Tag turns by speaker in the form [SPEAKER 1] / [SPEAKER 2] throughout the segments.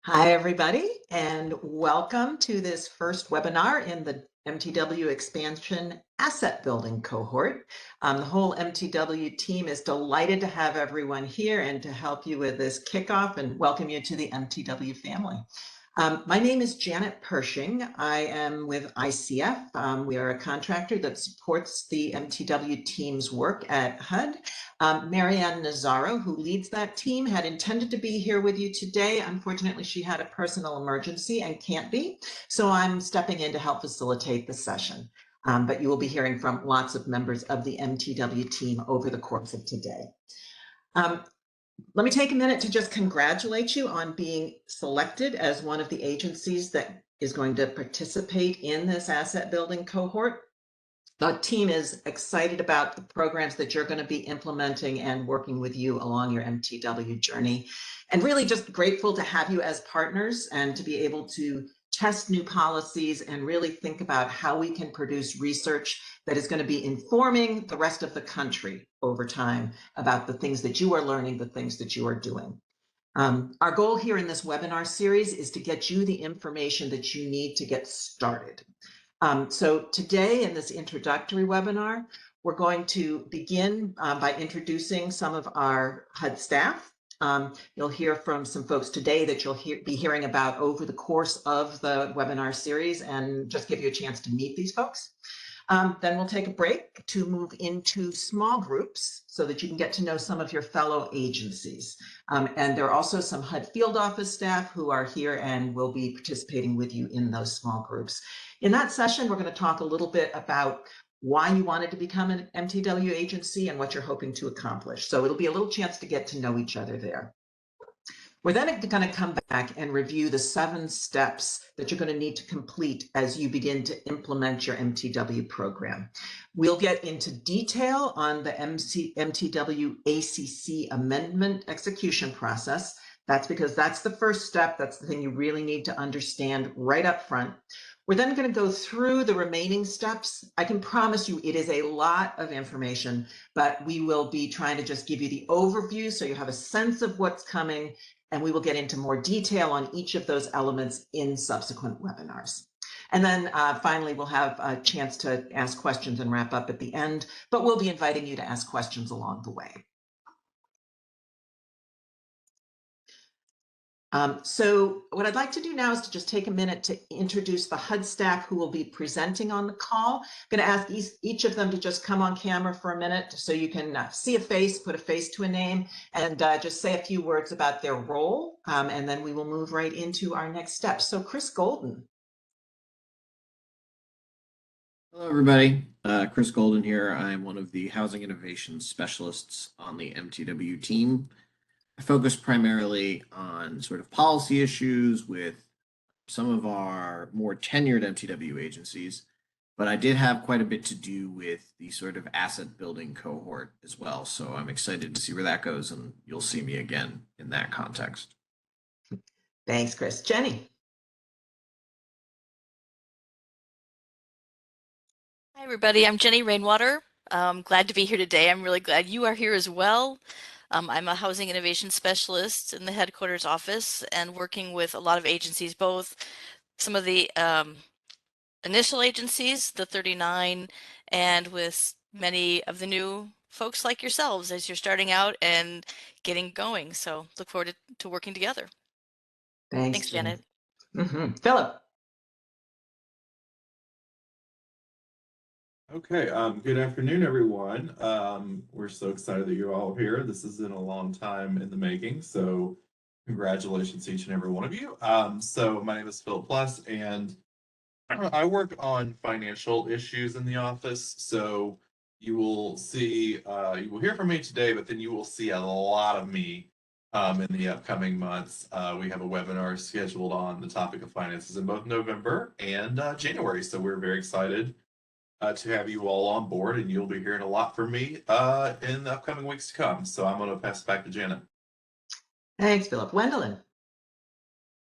[SPEAKER 1] Hi, everybody, and welcome to this first webinar in the MTW Expansion Asset Building Cohort. The whole MTW team is delighted to have everyone here and to help you with this kickoff and welcome you to the MTW family. My name is Janet Pershing. I am with ICF. We are a contractor that supports the MTW team's work at HUD. Marianne Nazaro, who leads that team, had intended to be here with you today. Unfortunately, she had a personal emergency and can't be, so I'm stepping in to help facilitate the session. But you will be hearing from lots of members of the MTW team over the course of today. Let me take a minute to just congratulate you on being selected as one of the agencies that is going to participate in this asset building cohort. The team is excited about the programs that you're going to be implementing and working with you along your MTW journey, and really just grateful to have you as partners and to be able to test new policies and really think about how we can produce research that is going to be informing the rest of the country over time about the things that you are learning, the things that you are doing. Our goal here in this webinar series is to get you the information that you need to get started. So today in this introductory webinar, we're going to begin by introducing some of our HUD staff. You'll hear from some folks today that you'll be hearing about over the course of the webinar series and just give you a chance to meet these folks. Then we'll take a break to move into small groups so that you can get to know some of your fellow agencies. And there are also some HUD field office staff who are here and will be participating with you in those small groups. In that session, we're going to talk a little bit about why you wanted to become an MTW agency and what you're hoping to accomplish. So it'll be a little chance to get to know each other there. We're then going to come back and review the 7 steps that you're going to need to complete as you begin to implement your MTW program. We'll get into detail on the MTW ACC amendment execution process. That's because that's the first step. That's the thing you really need to understand right up front. We're then going to go through the remaining steps. I can promise you it is a lot of information, but we will be trying to just give you the overview so you have a sense of what's coming, and we will get into more detail on each of those elements in subsequent webinars. And then finally, we'll have a chance to ask questions and wrap up at the end, but we'll be inviting you to ask questions along the way. So what I'd like to do now is to just take a minute to introduce the HUD staff who will be presenting on the call. I'm going to ask each of them to just come on camera for a minute so you can see a face, put a face to a name, and just say a few words about their role, and then we will move right into our next step. So Chris Golden.
[SPEAKER 2] Hello, everybody. Chris Golden here. I'm one of the Housing Innovation Specialists on the MTW team. I focus primarily on sort of policy issues with some of our more tenured MTW agencies, but I did have quite a bit to do with the sort of asset building cohort as well. So I'm excited to see where that goes, and you'll see me again in that context.
[SPEAKER 1] Thanks, Chris. Jenny.
[SPEAKER 3] Hi, everybody. I'm Jenny Rainwater. Glad to be here today. I'm really glad you are here as well. I'm a housing innovation specialist in the headquarters office and working with a lot of agencies, both some of the initial agencies, the 39, and with many of the new folks like yourselves as you're starting out and getting going. So look forward to working together.
[SPEAKER 1] Thanks,
[SPEAKER 3] Janet.
[SPEAKER 1] Philip.
[SPEAKER 4] Okay, good afternoon, everyone. We're so excited that you're all here. This has been a long time in the making, so congratulations to each and every one of you. So my name is Philip Plus, and I work on financial issues in the office. So you will see, you will hear from me today, but then you will see a lot of me in the upcoming months. We have a webinar scheduled on the topic of finances in both November and January, so we're very excited to have you all on board, and you'll be hearing a lot from me in the upcoming weeks to come. So I'm going to pass it back to Janet.
[SPEAKER 1] Thanks, Philip. Wendelin.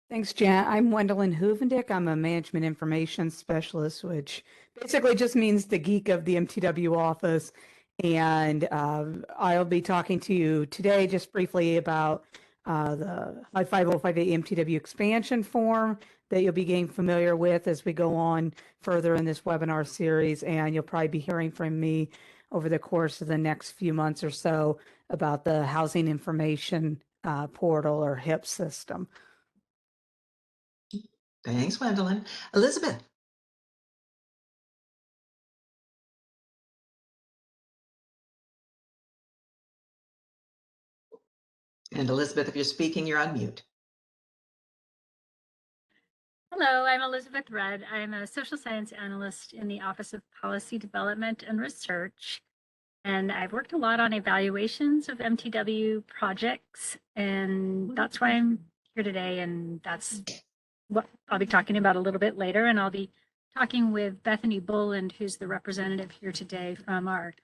[SPEAKER 5] Thanks, Jan. I'm Wendelin Hoevendick. I'm a management information specialist, which basically just means the geek of the MTW office. And I'll be talking to you today just briefly about the 5058 MTW expansion form that you'll be getting familiar with as we go on further in this webinar series. And you'll probably be hearing from me over the course of the next few months or so about the Housing Information Portal or HIP system.
[SPEAKER 1] Thanks, Gwendolyn. Elizabeth. And Elizabeth, if you're speaking, you're on mute.
[SPEAKER 6] Hello, I'm Elizabeth Rudd. I'm a social science analyst in the Office of Policy Development and Research. And I've worked a lot on evaluations of MTW projects. And that's why I'm here today. And that's what I'll be talking about a little bit later. And I'll be talking with Bethany Boland, who's the representative here today from our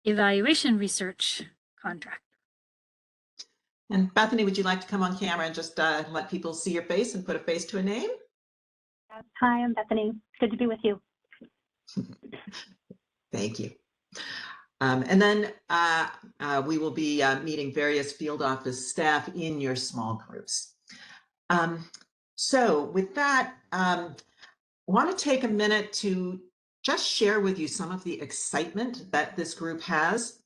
[SPEAKER 6] evaluation research contract.
[SPEAKER 1] And Bethany, would you like to come on camera and just let people see your face and put a face to a name?
[SPEAKER 7] Hi, I'm Bethany. Good to be with you.
[SPEAKER 1] Thank you. And then we will be meeting various field office staff in your small groups. So with that, I want to take a minute to just share with you some of the excitement that this group has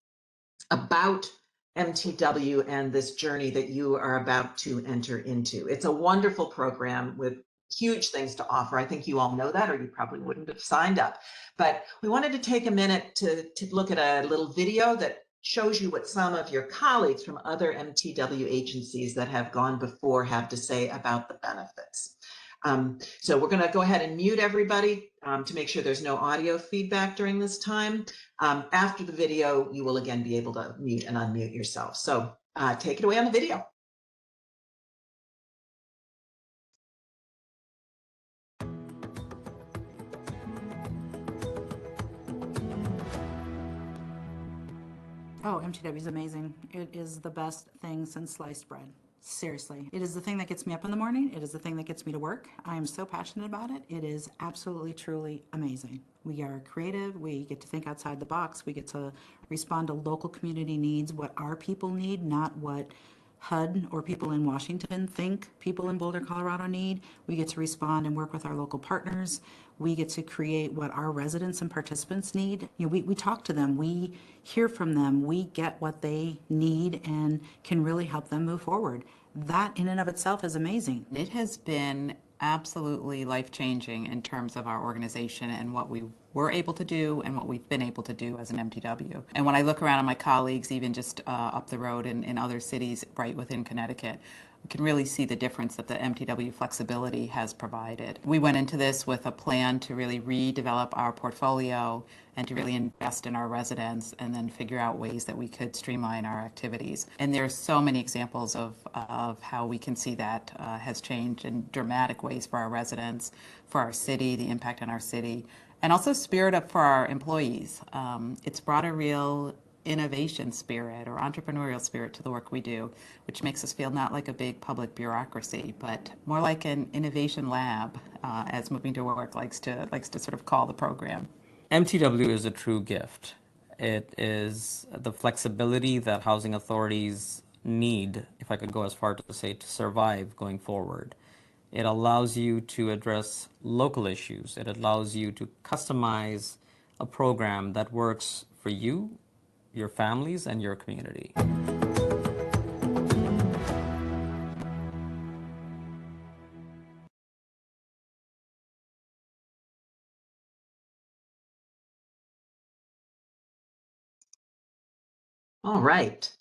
[SPEAKER 1] about MTW and this journey that you are about to enter into. It's a wonderful program with huge things to offer. I think you all know that, or you probably wouldn't have signed up. But we wanted to take a minute to look at a little video that shows you what some of your colleagues from other MTW agencies that have gone before have to say about the benefits. So we're going to go ahead and mute everybody to make sure there's no audio feedback during this time. After the video, you will again be able to mute and unmute yourself. So take it away on the video.
[SPEAKER 8] Oh, MTW is amazing. It is the best thing since sliced bread. Seriously. It is the thing that gets me up in the morning. It is the thing that gets me to work. I am so passionate about it. It is absolutely, truly amazing. We are creative. We get to think outside the box. We get to respond to local community needs, what our people need, not what HUD or people in Washington think people in Boulder, Colorado need. We get to respond and work with our local partners. We get to create what our residents and participants need. You know, we talk to them, we hear from them, we get what they need and can really help them move forward. That in and of itself is amazing.
[SPEAKER 9] It has been absolutely life-changing in terms of our organization and what we were able to do and what we've been able to do as an MTW. And when I look around at my colleagues, even just up the road in other cities right within Connecticut, we can really see the difference that the MTW flexibility has provided. We went into this with a plan to really redevelop our portfolio and to really invest in our residents and then figure out ways that we could streamline our activities. And there's so many examples of how we can see that has changed in dramatic ways for our residents, for our city, the impact on our city, and also spirit up for our employees. It's brought a real innovation spirit or entrepreneurial spirit to the work we do, which makes us feel not like a big public bureaucracy, but more like an innovation lab, as Moving to Work likes to sort of call the program.
[SPEAKER 10] MTW is a true gift. It is the flexibility that housing authorities need, if I could go as far to say, to survive going forward. It allows you to address local issues. It allows you to customize a program that works for you, your families, and your community.
[SPEAKER 1] All right.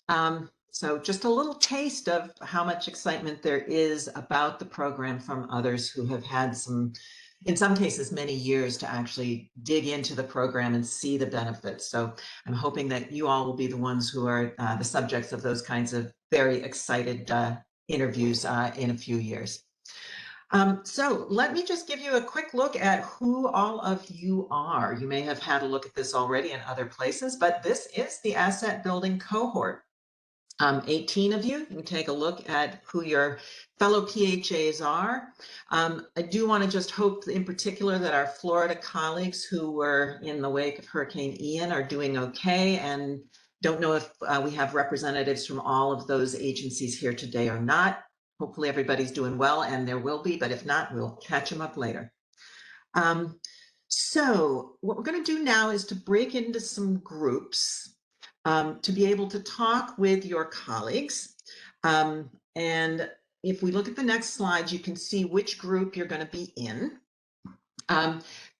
[SPEAKER 1] So just a little taste of how much excitement there is about the program from others who have had some, in some cases, many years to actually dig into the program and see the benefits. So I'm hoping that you all will be the ones who are the subjects of those kinds of very excited interviews in a few years. So let me just give you a quick look at who all of you are. You may have had a look at this already in other places, but this is the asset building cohort. 18 of you can take a look at who your fellow PHAs are. I do want to just hope in particular that our Florida colleagues who were in the wake of Hurricane Ian are doing okay and Don't know if we have representatives from all of those agencies here today or not. Hopefully everybody's doing well, and there will be, but if not, we'll catch them up later. So what we're going to do now is to break into some groups to be able to talk with your colleagues. And if we look at the next slide, you can see which group you're going to be in.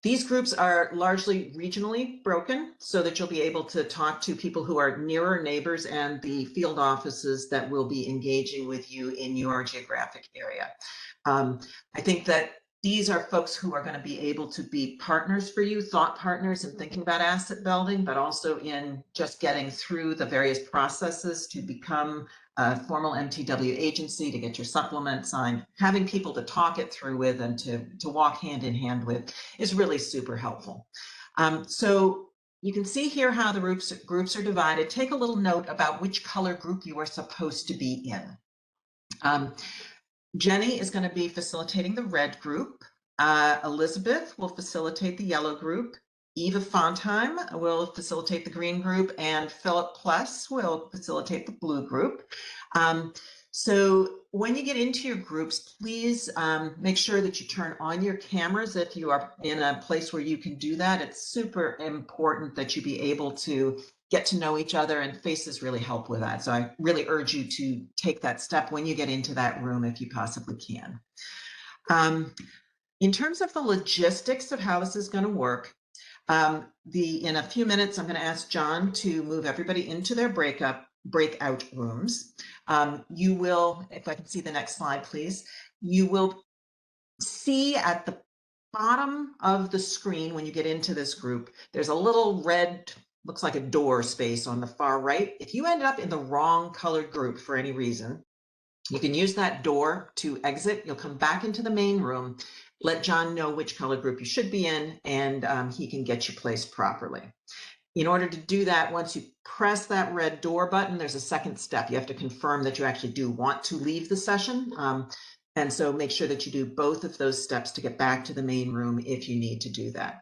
[SPEAKER 1] These groups are largely regionally broken so that you'll be able to talk to people who are nearer neighbors and the field offices that will be engaging with you in your geographic area. I think that these are folks who are going to be able to be partners for you, thought partners in thinking about asset building, but also in just getting through the various processes to become a formal MTW agency, to get your supplement signed. Having people to talk it through with and to walk hand in hand with is really super helpful. So you can see here how the groups are divided. Take a little note about which color group you are supposed to be in. Jenny is going to be facilitating the red group. Elizabeth will facilitate the yellow group. Eva Fontheim will facilitate the green group, and Philip Pless will facilitate the blue group. So when you get into your groups, please make sure that you turn on your cameras if you are in a place where you can do that. It's super important that you be able to get to know each other, and faces really help with that. So I really urge you to take that step when you get into that room if you possibly can. In terms of the logistics of how this is going to work, in a few minutes, I'm going to ask John to move everybody into their breakout rooms. You will, if I can see the next slide, please, you will see at the bottom of the screen when you get into this group, there's a little red, looks like a door space on the far right. If you ended up in the wrong colored group for any reason, you can use that door to exit. You'll come back into the main room, let John know which color group you should be in, and he can get you placed properly. In order to do that, once you press that red door button, there's a second step. You have to confirm that you actually do want to leave the session. And so make sure that you do both of those steps to get back to the main room if you need to do that.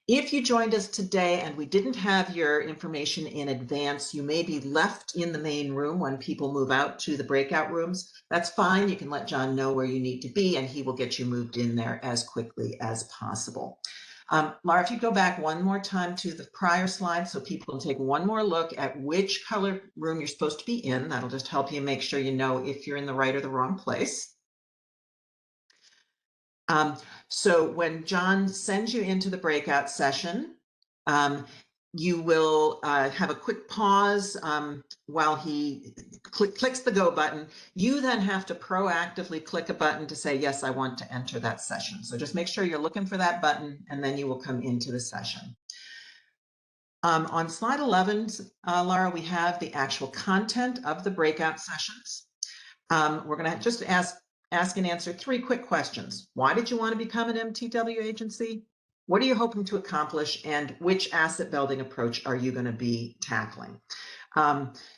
[SPEAKER 1] If you joined us today and we didn't have your information in advance, you may be left in the main room when people move out to the breakout rooms. That's fine. You can let John know where you need to be, and he will get you moved in there as quickly as possible. Laura, if you go back one more time to the prior slide so people can take one more look at which color room you're supposed to be in, that'll just help you make sure you know if you're in the right or the wrong place. So when John sends you into the breakout session, you will have a quick pause while he clicks the go button. You then have to proactively click a button to say, yes, I want to enter that session. So just make sure you're looking for that button, and then you will come into the session. On slide 11, Laura, we have the actual content of the breakout sessions. We're going to just ask and answer 3 quick questions. Why did you want to become an MTW agency? What are you hoping to accomplish? And which asset building approach are you going to be tackling?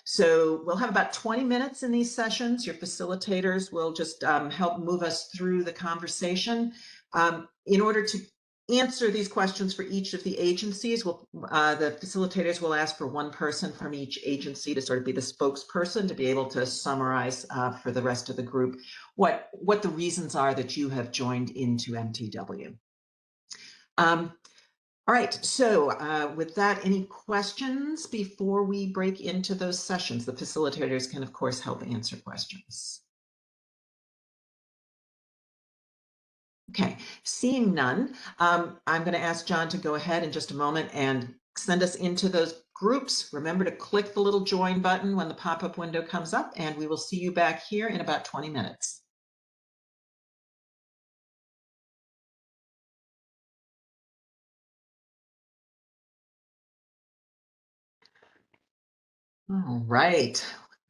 [SPEAKER 1] So we'll have about 20 minutes in these sessions. Your facilitators will just help move us through the conversation. In order to answer these questions for each of the agencies, the facilitators will ask for one person from each agency to sort of be the spokesperson to be able to summarize for the rest of the group what the reasons are that you have joined into MTW. All right, so with that, any questions before we break into those sessions? The facilitators can, of course, help answer questions. Okay, seeing none, I'm going to ask John to go ahead in just a moment and send us into those groups. Remember to click the little join button when the pop-up window comes up, and we will see you back here in about 20 minutes. All right.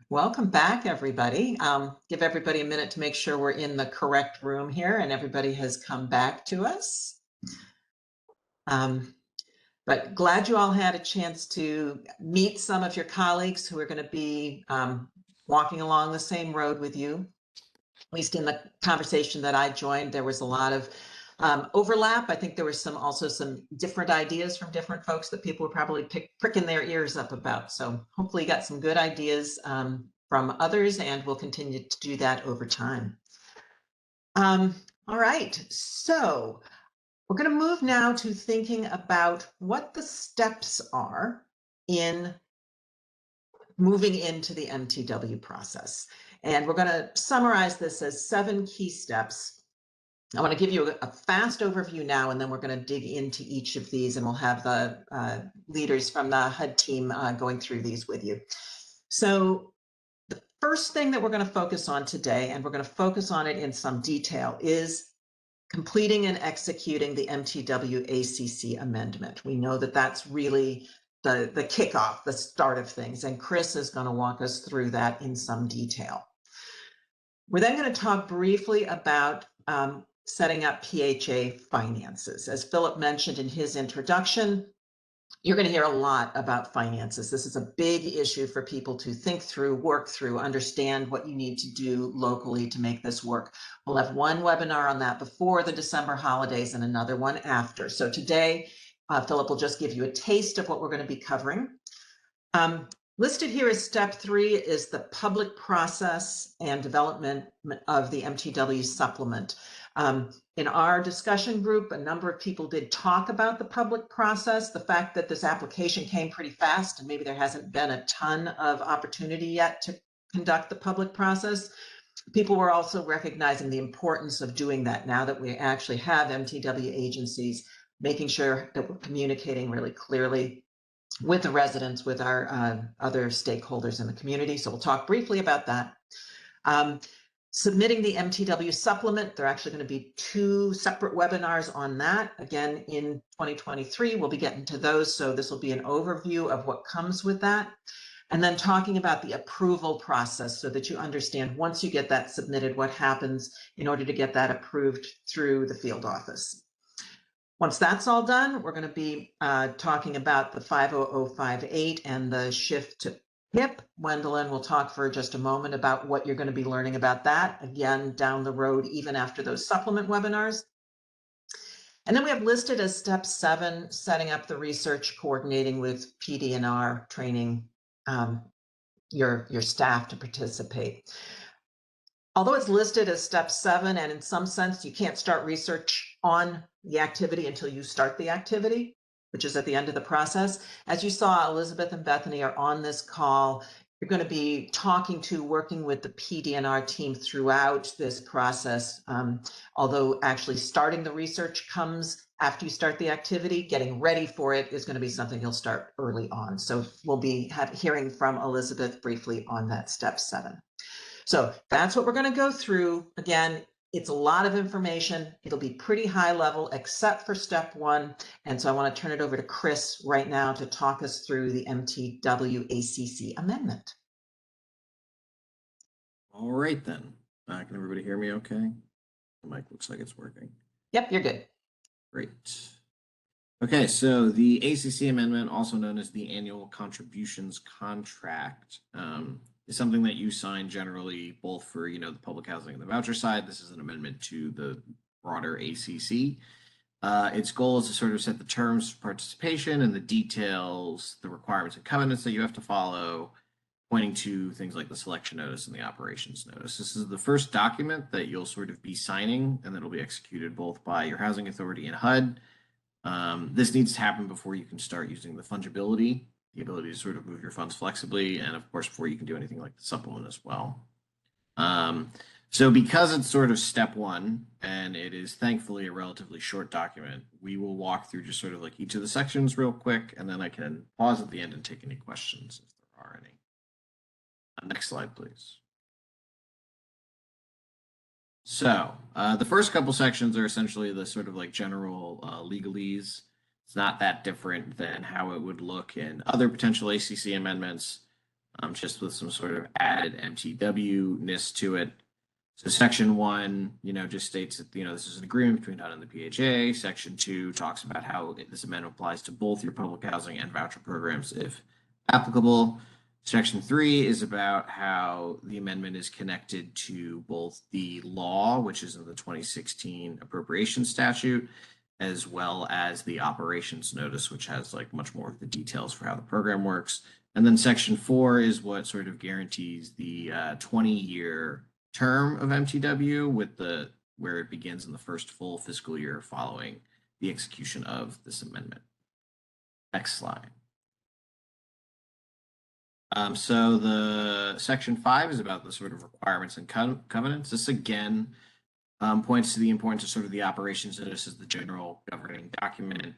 [SPEAKER 1] Welcome back, everybody. Give everybody a minute to make sure we're in the correct room here and everybody has come back to us. But glad you all had a chance to meet some of your colleagues who are going to be walking along the same road with you. At least in the conversation that I joined, there was a lot of overlap. I think there was also some different ideas from different folks that people were probably pricking their ears up about. So hopefully you got some good ideas from others, and we'll continue to do that over time. All right, so we're going to move now to thinking about what the steps are in moving into the MTW process. And we're going to summarize this as 7 key steps. I want to give you a fast overview now, and then we're going to dig into each of these, and we'll have the leaders from the HUD team going through these with you. So the first thing that we're going to focus on today, and we're going to focus on it in some detail, is completing and executing the MTW ACC amendment. We know that that's really the kickoff, the start of things, and Chris is going to walk us through that in some detail. We're then going to talk briefly about setting up PHA finances. As Philip mentioned in his introduction, you're going to hear a lot about finances. This is a big issue for people to think through, work through, understand what you need to do locally to make this work. We'll have one webinar on that before the December holidays and another one after. So today, Philip will just give you a taste of what we're going to be covering. Listed here as step 3 is the public process and development of the MTW supplement. In our discussion group, a number of people did talk about the public process, the fact that this application came pretty fast, and maybe there hasn't been a ton of opportunity yet to conduct the public process. People were also recognizing the importance of doing that now that we actually have MTW agencies, making sure that we're communicating really clearly with the residents, with our other stakeholders in the community. So we'll talk briefly about that. Submitting the MTW supplement, there are actually going to be 2 separate webinars on that. Again, in 2023, we'll be getting to those. So this will be an overview of what comes with that. And then talking about the approval process so that you understand once you get that submitted, what happens in order to get that approved through the field office. Once that's all done, we're going to be talking about the 50058 and the shift to HIP. Gwendolyn will talk for just a moment about what you're going to be learning about that, again, down the road, even after those supplement webinars. And then we have listed as step 7, setting up the research, coordinating with PD&R, training your staff to participate. Although it's listed as step 7, and in some sense, you can't start research on the activity until you start the activity, which is at the end of the process. As you saw, Elizabeth and Bethany are on this call. You're going to be working with the PD&R team throughout this process. Although actually starting the research comes after you start the activity, getting ready for it is going to be something you'll start early on. So we'll be hearing from Elizabeth briefly on that step 7. So that's what we're going to go through. Again, it's a lot of information. It'll be pretty high level, except for step 1. And so I want to turn it over to Chris right now to talk us through the MTW ACC amendment.
[SPEAKER 2] All right, then. Can everybody hear me okay? The mic looks like it's working.
[SPEAKER 1] Yep, you're good.
[SPEAKER 2] Great. Okay, so the ACC amendment, also known as the Annual Contributions Contract, is something that you sign generally both for, the public housing and the voucher side. This is an amendment to the broader ACC. Its goal is to sort of set the terms of participation and the details, the requirements and covenants that you have to follow, pointing to things like the selection notice and the operations notice. This is the first document that you'll sort of be signing, and that'll be executed both by your housing authority and HUD. This needs to happen before you can start using the fungibility, the ability to sort of move your funds flexibly, and of course, before you can do anything like the supplement as well. So because it's sort of step 1, and it is thankfully a relatively short document, we will walk through just sort of like each of the sections real quick, and then I can pause at the end and take any questions if there are any. Next slide, please. So the first couple sections are essentially the sort of like general legalese. It's not that different than how it would look in other potential ACC amendments, just with some sort of added MTW-ness to it. So section 1, just states that, this is an agreement between HUD and the PHA. Section 2 talks about how this amendment applies to both your public housing and voucher programs if applicable. Section 3 is about how the amendment is connected to both the law, which is in the 2016 appropriation statute, as well as the operations notice, which has like much more of the details for how the program works. And then Section 4 is what sort of guarantees the 20-year term of MTW with where it begins in the first full fiscal year following the execution of this amendment. Next slide. So the Section 5 is about the sort of requirements and covenants. This again points to the importance of sort of the operations notice as the general governing document.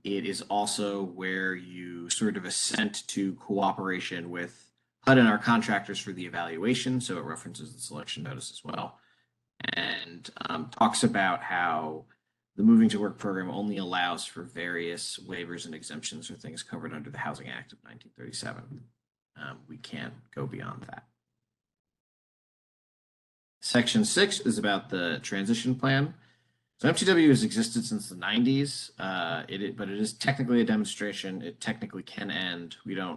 [SPEAKER 2] It is also where you sort of assent to cooperation with HUD and our contractors for the evaluation. So it references the selection notice as well, and talks about how the Moving to Work program only allows for various waivers and exemptions for things covered under the Housing Act of 1937. We can't go beyond that. Section 6 is about the transition plan. So MTW has existed since the 90s, but it is technically a demonstration. It technically can end.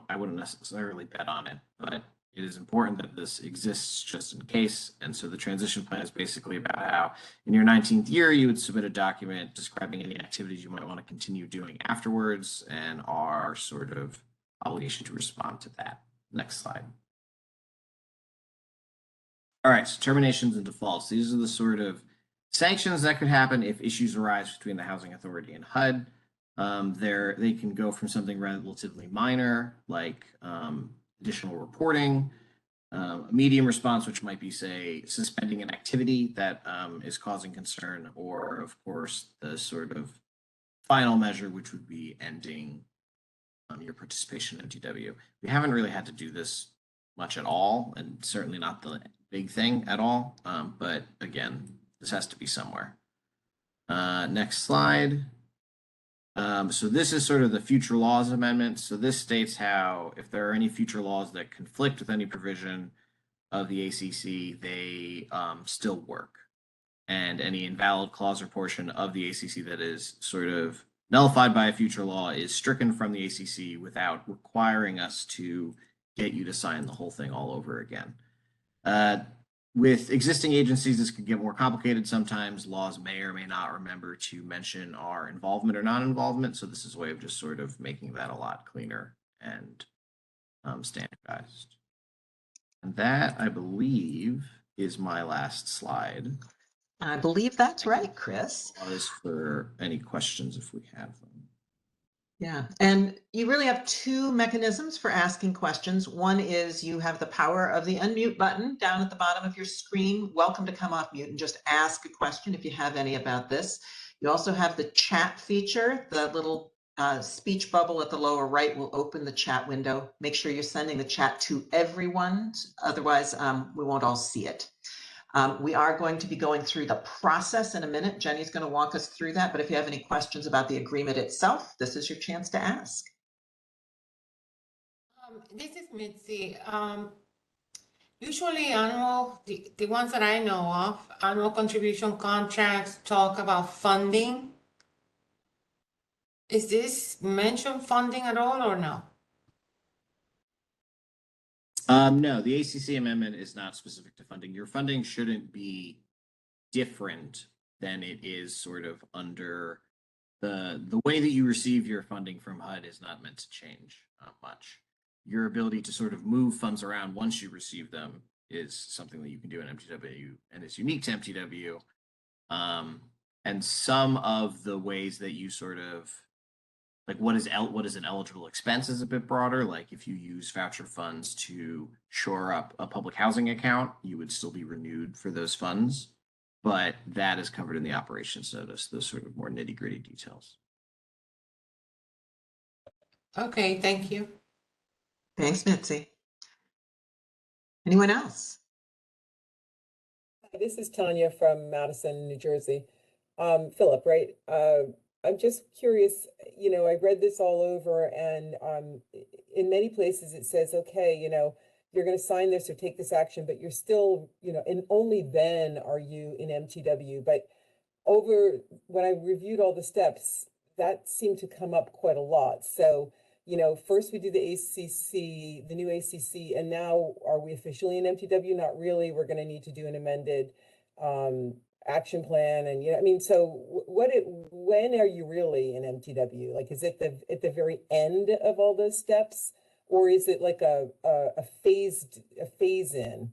[SPEAKER 2] I wouldn't necessarily bet on it, but it is important that this exists just in case. And so the transition plan is basically about how in your 19th year, you would submit a document describing any activities you might want to continue doing afterwards and our sort of obligation to respond to that. Next slide. All right, so terminations and defaults. These are the sort of sanctions that could happen if issues arise between the Housing Authority and HUD. They can go from something relatively minor, like additional reporting, a medium response, which might be, say, suspending an activity that is causing concern, or, of course, the sort of final measure, which would be ending your participation in MTW. We haven't really had to do this much at all, and certainly not the big thing at all. But again, this has to be somewhere. Next slide. So this is sort of the future laws amendment. So this states how if there are any future laws that conflict with any provision of the ACC, they still work. And any invalid clause or portion of the ACC that is sort of nullified by a future law is stricken from the ACC without requiring us to get you to sign the whole thing all over again. With existing agencies, this could get more complicated. Sometimes laws may or may not remember to mention our involvement or non-involvement. So this is a way of just sort of making that a lot cleaner and standardized. And that, I believe, is my last slide.
[SPEAKER 1] I believe that's right, Chris.
[SPEAKER 2] Pause for any questions if we have them.
[SPEAKER 1] Yeah, and you really have two mechanisms for asking questions. One is you have the power of the unmute button down at the bottom of your screen. Welcome to come off mute and just ask a question if you have any about this. You also have the chat feature. The little speech bubble at the lower right will open the chat window. Make sure you're sending the chat to everyone, otherwise we won't all see it. We are going to be going through the process in a minute. Jenny's going to walk us through that, but if you have any questions about the agreement itself, this is your chance to ask.
[SPEAKER 11] This is Mitzi. Usually the ones that I know of, annual contribution contracts talk about funding. Is this mentioned funding at all or no?
[SPEAKER 2] No, the ACC amendment is not specific to funding. Your funding shouldn't be different than it is sort of under the way that you receive your funding from HUD is not meant to change much. Your ability to sort of move funds around once you receive them is something that you can do in MTW, and it's unique to MTW. And some of the ways that you sort of like what is an eligible expense is a bit broader. Like if you use voucher funds to shore up a public housing account, you would still be renewed for those funds. But that is covered in the operations notice, those sort of more nitty-gritty details.
[SPEAKER 11] Okay, thank you.
[SPEAKER 1] Thanks, Mitzi. Anyone else?
[SPEAKER 12] Hi, this is Tanya from Madison, New Jersey. Philip, right? I'm just curious, you know, I read this all over, and in many places it says, okay, you know, you're going to sign this or take this action, but you're still, you know, and only then are you in MTW. But when I reviewed all the steps, that seemed to come up quite a lot. So first we do the ACC, the new ACC, and now are we officially in MTW? Not really. We're going to need to do an amended action plan, and I mean, so when are you really in MTW? Like, is it at the very end of all those steps, or is it like a phase in?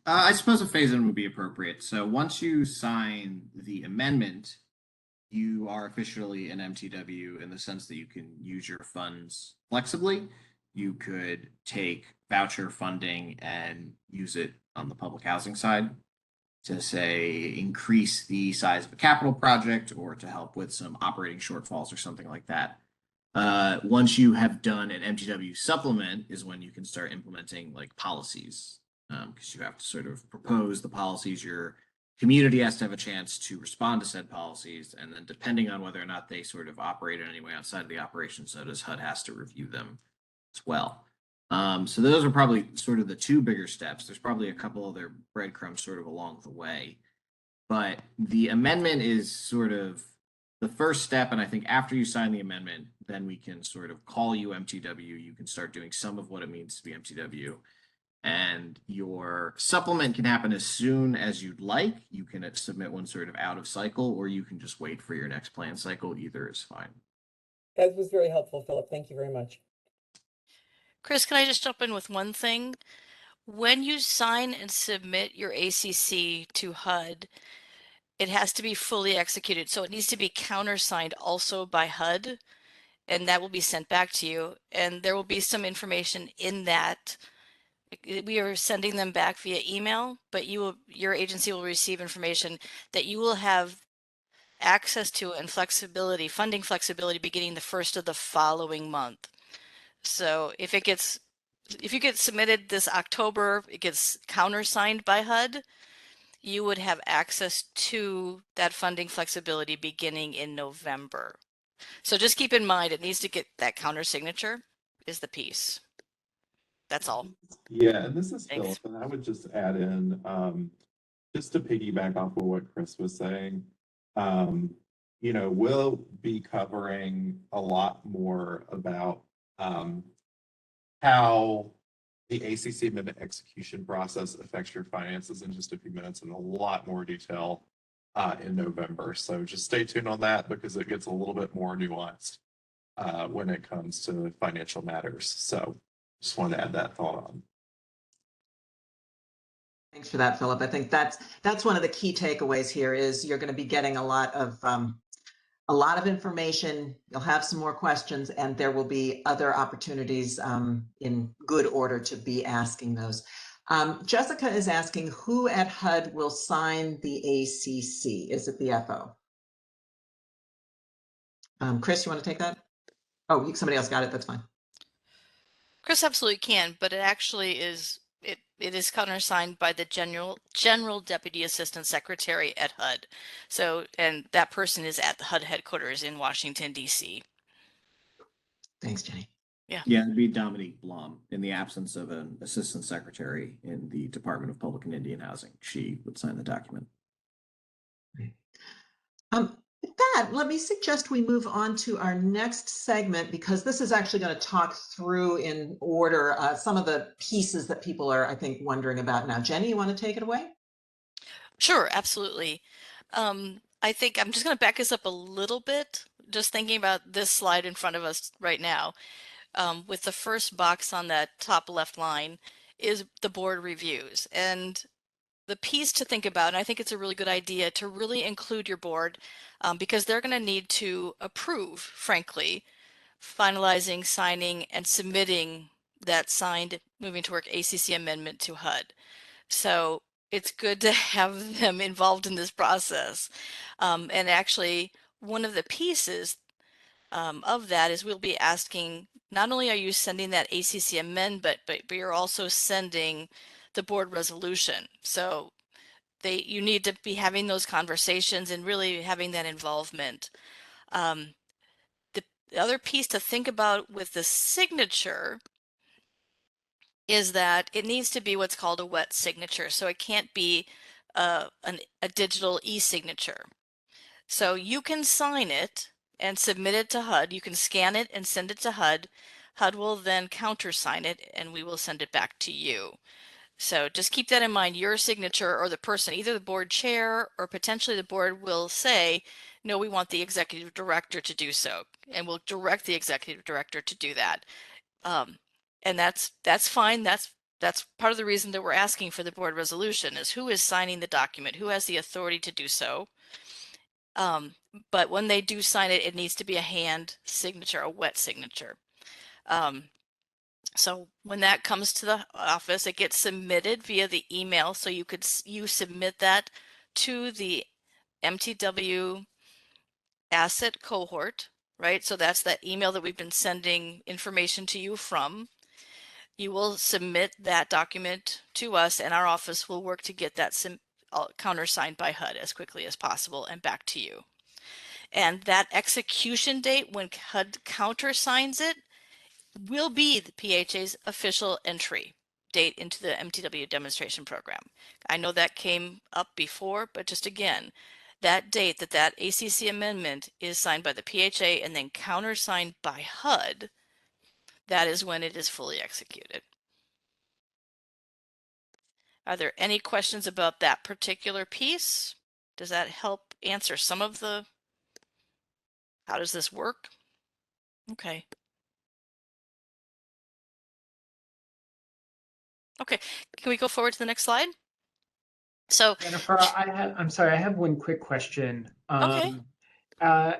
[SPEAKER 2] I suppose a phase in would be appropriate. So once you sign the amendment, you are officially an MTW in the sense that you can use your funds flexibly. You could take voucher funding and use it on the public housing side to, say, increase the size of a capital project or to help with some operating shortfalls or something like that. Once you have done an MTW supplement is when you can start implementing like policies, because you have to sort of propose the policies. Your community has to have a chance to respond to said policies, and then depending on whether or not they sort of operate in any way outside of the operation does, HUD has to review them as well. So those are probably sort of the two bigger steps. There's probably a couple other breadcrumbs sort of along the way, but the amendment is sort of the first step. And I think after you sign the amendment, then we can sort of call you MTW. You can start doing some of what it means to be MTW. And your supplement can happen as soon as you'd like. You can submit one sort of out of cycle, or you can just wait for your next plan cycle. Either is fine.
[SPEAKER 12] That was very helpful, Philip. Thank you very much.
[SPEAKER 3] Chris, can I just jump in with one thing? When you sign and submit your ACC to HUD, it has to be fully executed. So it needs to be countersigned also by HUD, and that will be sent back to you. And there will be some information in that. We are sending them back via email, but your agency will receive information that you will have access to and flexibility, funding flexibility beginning the first of the following month. So if you get submitted this October, it gets countersigned by HUD, you would have access to that funding flexibility beginning in November. So just keep in mind, it needs to get that counter signature is the piece. That's all.
[SPEAKER 4] Yeah, and this is
[SPEAKER 3] Thanks.
[SPEAKER 4] Philip, and I would just add in, just to piggyback off of what Chris was saying, we'll be covering a lot more about how the ACC amendment execution process affects your finances in just a few minutes in a lot more detail in November. So just stay tuned on that because it gets a little bit more nuanced when it comes to financial matters. So just wanted to add that thought on.
[SPEAKER 1] Thanks for that, Philip. I think that's one of the key takeaways here is you're going to be getting a lot of information. You'll have some more questions, and there will be other opportunities in good order to be asking those. Jessica is asking, who at HUD will sign the ACC? Is it the FO? Chris, you want to take that? Oh, somebody else got it. That's fine.
[SPEAKER 3] Chris absolutely can, but it actually is it is countersigned by the General Deputy Assistant Secretary at HUD. So, and that person is at the HUD headquarters in Washington, D.C.
[SPEAKER 1] Thanks, Jenny.
[SPEAKER 3] Yeah.
[SPEAKER 2] Yeah, it'd be Dominique Blum in the absence of an assistant secretary in the Department of Public and Indian Housing. She would sign the document.
[SPEAKER 1] With that, let me suggest we move on to our next segment, because this is actually going to talk through in order some of the pieces that people are, I think, wondering about now. Jenny, you want to take it away?
[SPEAKER 3] Sure, absolutely. I think I'm just going to back us up a little bit, just thinking about this slide in front of us right now. With the first box on that top left line is the board reviews. And the piece to think about, and I think it's a really good idea to really include your board because they're going to need to approve, frankly, finalizing, signing, and submitting that signed moving to work ACC amendment to HUD. So it's good to have them involved in this process. And actually, one of the pieces of that is we'll be asking, not only are you sending that ACC amendment, but you're also sending the board resolution. So you need to be having those conversations and really having that involvement. The other piece to think about with the signature is that it needs to be what's called a wet signature. So it can't be a digital e-signature. So you can sign it and submit it to HUD. You can scan it and send it to HUD. HUD will then countersign it and we will send it back to you. So just keep that in mind. Your signature or the person, either the board chair or potentially the board will say, no, we want the executive director to do so. And we'll direct the executive director to do that. And that's fine. That's part of the reason that we're asking for the board resolution is who is signing the document, who has the authority to do so. But when they do sign it, it needs to be a hand signature, a wet signature. So when that comes to the office, it gets submitted via the email. So you submit that to the MTW asset cohort, right? So that's that email that we've been sending information to you from. You will submit that document to us and our office will work to get that countersigned by HUD as quickly as possible and back to you. And that execution date when HUD countersigns it will be the PHA's official entry date into the MTW demonstration program. I know that came up before, but just again, that date that ACC amendment is signed by the PHA and then countersigned by HUD, that is when it is fully executed. Are there any questions about that particular piece? Does that help answer some of the, how does this work? Okay. Okay, can we go forward to the next slide? So
[SPEAKER 13] Jennifer, I'm sorry, I have one quick question.
[SPEAKER 3] Okay.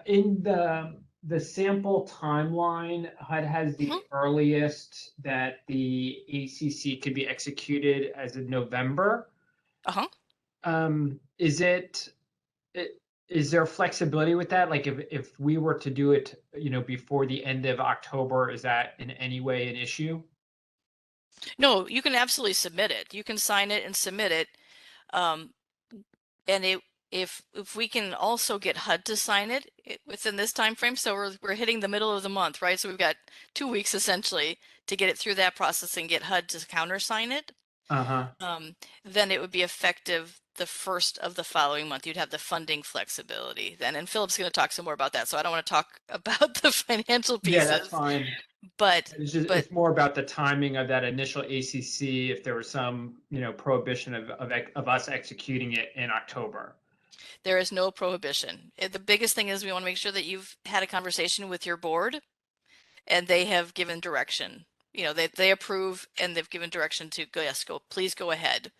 [SPEAKER 13] In the sample timeline, HUD has the earliest that the ACC could be executed as of November. Is there flexibility with that? Like if we were to do it, before the end of October, is that in any way an issue?
[SPEAKER 3] No, you can absolutely submit it. You can sign it and submit it. And if we can also get HUD to sign it within this time frame, so we're hitting the middle of the month, right? So we've got 2 weeks essentially to get it through that process and get HUD to countersign it. Then it would be effective the first of the following month. You'd have the funding flexibility then. And Philip's going to talk some more about that. So I don't want to talk about the financial pieces.
[SPEAKER 13] Yeah, that's fine.
[SPEAKER 3] But
[SPEAKER 13] it's more about the timing of that initial ACC. If there was some, prohibition of us executing it in October.
[SPEAKER 3] There is no prohibition. The biggest thing is we want to make sure that you've had a conversation with your board and they have given direction. They approve and they've given direction to go, yes, please go ahead.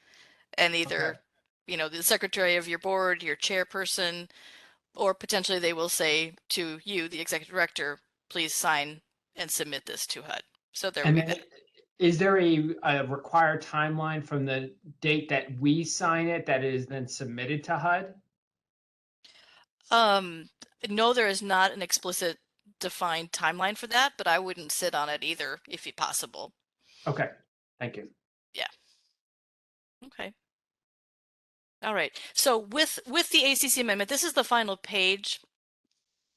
[SPEAKER 3] And either, the secretary of your board, your chairperson, or potentially they will say to you, the executive director, please sign and submit this to HUD. So there will be that.
[SPEAKER 13] Is there a required timeline from the date that we sign it that is then submitted to HUD?
[SPEAKER 3] No, there is not an explicit defined timeline for that, but I wouldn't sit on it either if possible.
[SPEAKER 13] Okay, thank you.
[SPEAKER 3] Yeah. Okay. All right. So with the ACC amendment, this is the final page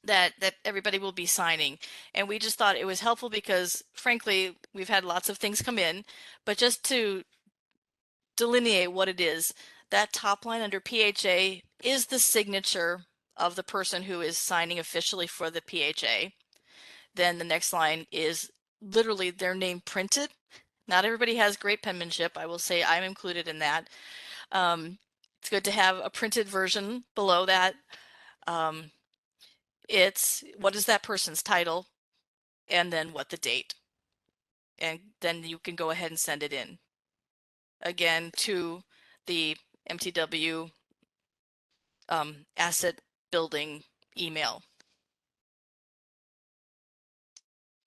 [SPEAKER 3] that everybody will be signing. And we just thought it was helpful because frankly, we've had lots of things come in, but just to delineate what it is, that top line under PHA is the signature of the person who is signing officially for the PHA. Then the next line is literally their name printed. Not everybody has great penmanship. I will say I'm included in that. It's good to have a printed version below that. It's what is that person's title and then what the date. And then you can go ahead and send it in. Again, to the MTW asset building email.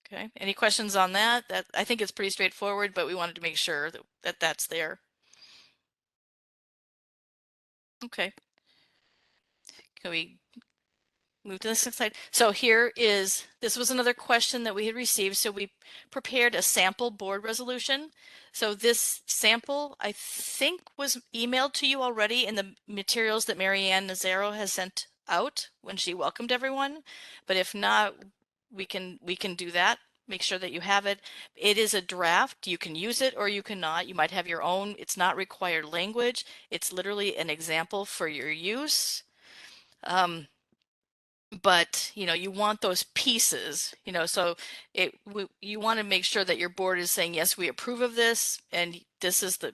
[SPEAKER 3] Okay, any questions on that? I think it's pretty straightforward, but we wanted to make sure that that's there. Okay. Can we move to the next slide? So this was another question that we had received. So we prepared a sample board resolution. So this sample, I think, was emailed to you already in the materials that Marianne Nazaro has sent out when she welcomed everyone. But if not, we can do that. Make sure that you have it. It is a draft. You can use it or you cannot. You might have your own. It's not required language. It's literally an example for your use. but you want those pieces, so you want to make sure that your board is saying, yes, we approve of this, and this is the,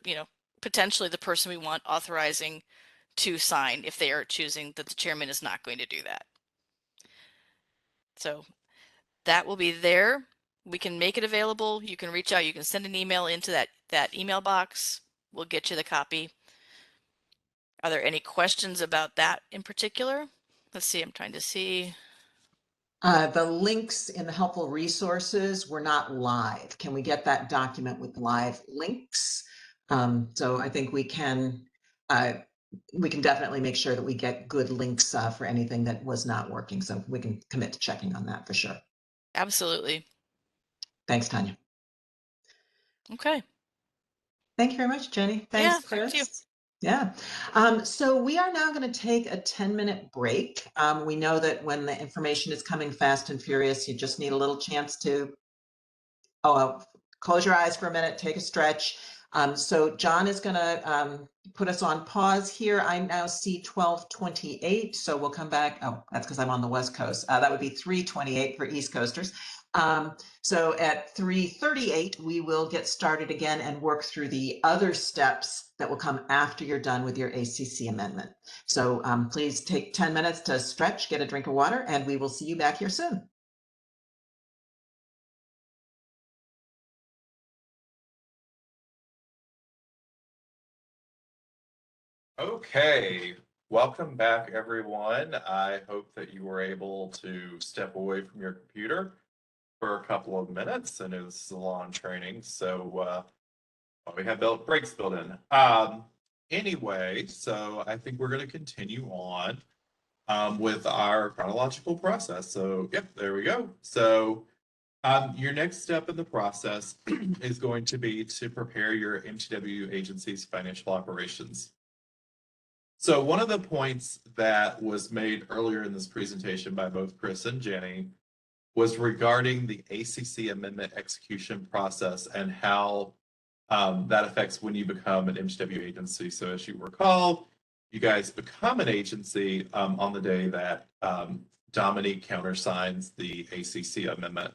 [SPEAKER 3] potentially the person we want authorizing to sign if they are choosing that the chairman is not going to do that. So that will be there. We can make it available. You can reach out. You can send an email into that email box. We'll get you the copy. Are there any questions about that in particular? Let's see. I'm trying to see.
[SPEAKER 1] The links in the helpful resources were not live. Can we get that document with live links? So I think we can definitely make sure that we get good links for anything that was not working. So we can commit to checking on that for sure.
[SPEAKER 3] Absolutely.
[SPEAKER 1] Thanks, Tanya.
[SPEAKER 3] Okay.
[SPEAKER 1] Thank you very much, Jenny. Thanks,
[SPEAKER 3] Yeah, thank you.
[SPEAKER 1] Chris. Yeah. So we are now going to take a 10-minute break. We know that when the information is coming fast and furious, you just need a little chance to close your eyes for a minute, take a stretch. So John is going to put us on pause here. I now see 12:28, so we'll come back. Oh, that's because I'm on the West Coast. That would be 3:28 for East Coasters. So at 3:38, we will get started again and work through the other steps that will come after you're done with your ACC amendment. So please take 10 minutes to stretch, get a drink of water, and we will see you back here soon.
[SPEAKER 4] Okay, welcome back, everyone. I hope that you were able to step away from your computer for a couple of minutes. I know this is a long training, so we have breaks built in. Anyway, so I think we're going to continue on with our chronological process. So, yep, there we go. So, your next step in the process is going to be to prepare your MTW agency's financial operations. So one of the points that was made earlier in this presentation by both Chris and Jenny was regarding the ACC amendment execution process and how that affects when you become an MTW agency. So as you recall, you guys become an agency on the day that Dominique countersigns the ACC amendment.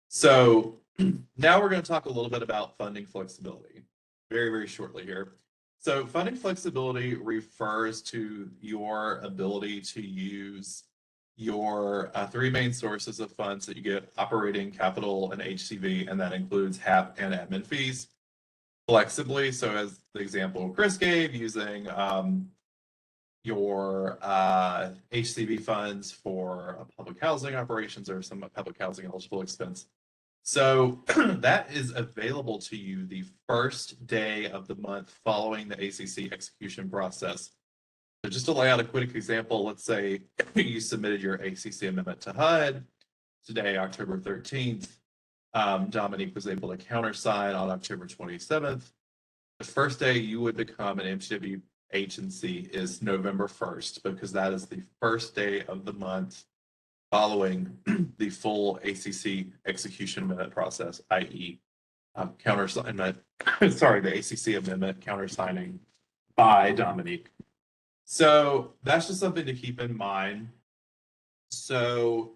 [SPEAKER 4] So now we're going to talk a little bit about funding flexibility very, very shortly here. So funding flexibility refers to your ability to use your three main sources of funds that you get: operating, capital, and HCV, and that includes HAP and admin fees flexibly. So as the example Chris gave, using your HCV funds for public housing operations or some public housing eligible expense. So that is available to you the first day of the month following the ACC execution process. So just to lay out a quick example, let's say you submitted your ACC amendment to HUD today, October 13th. Dominique was able to countersign on October 27th. The first day you would become an MTW agency is November 1st, because that is the first day of the month following the full ACC execution amendment process, i.e. Countersignment, sorry, the ACC amendment countersigning by Dominique. So that's just something to keep in mind. So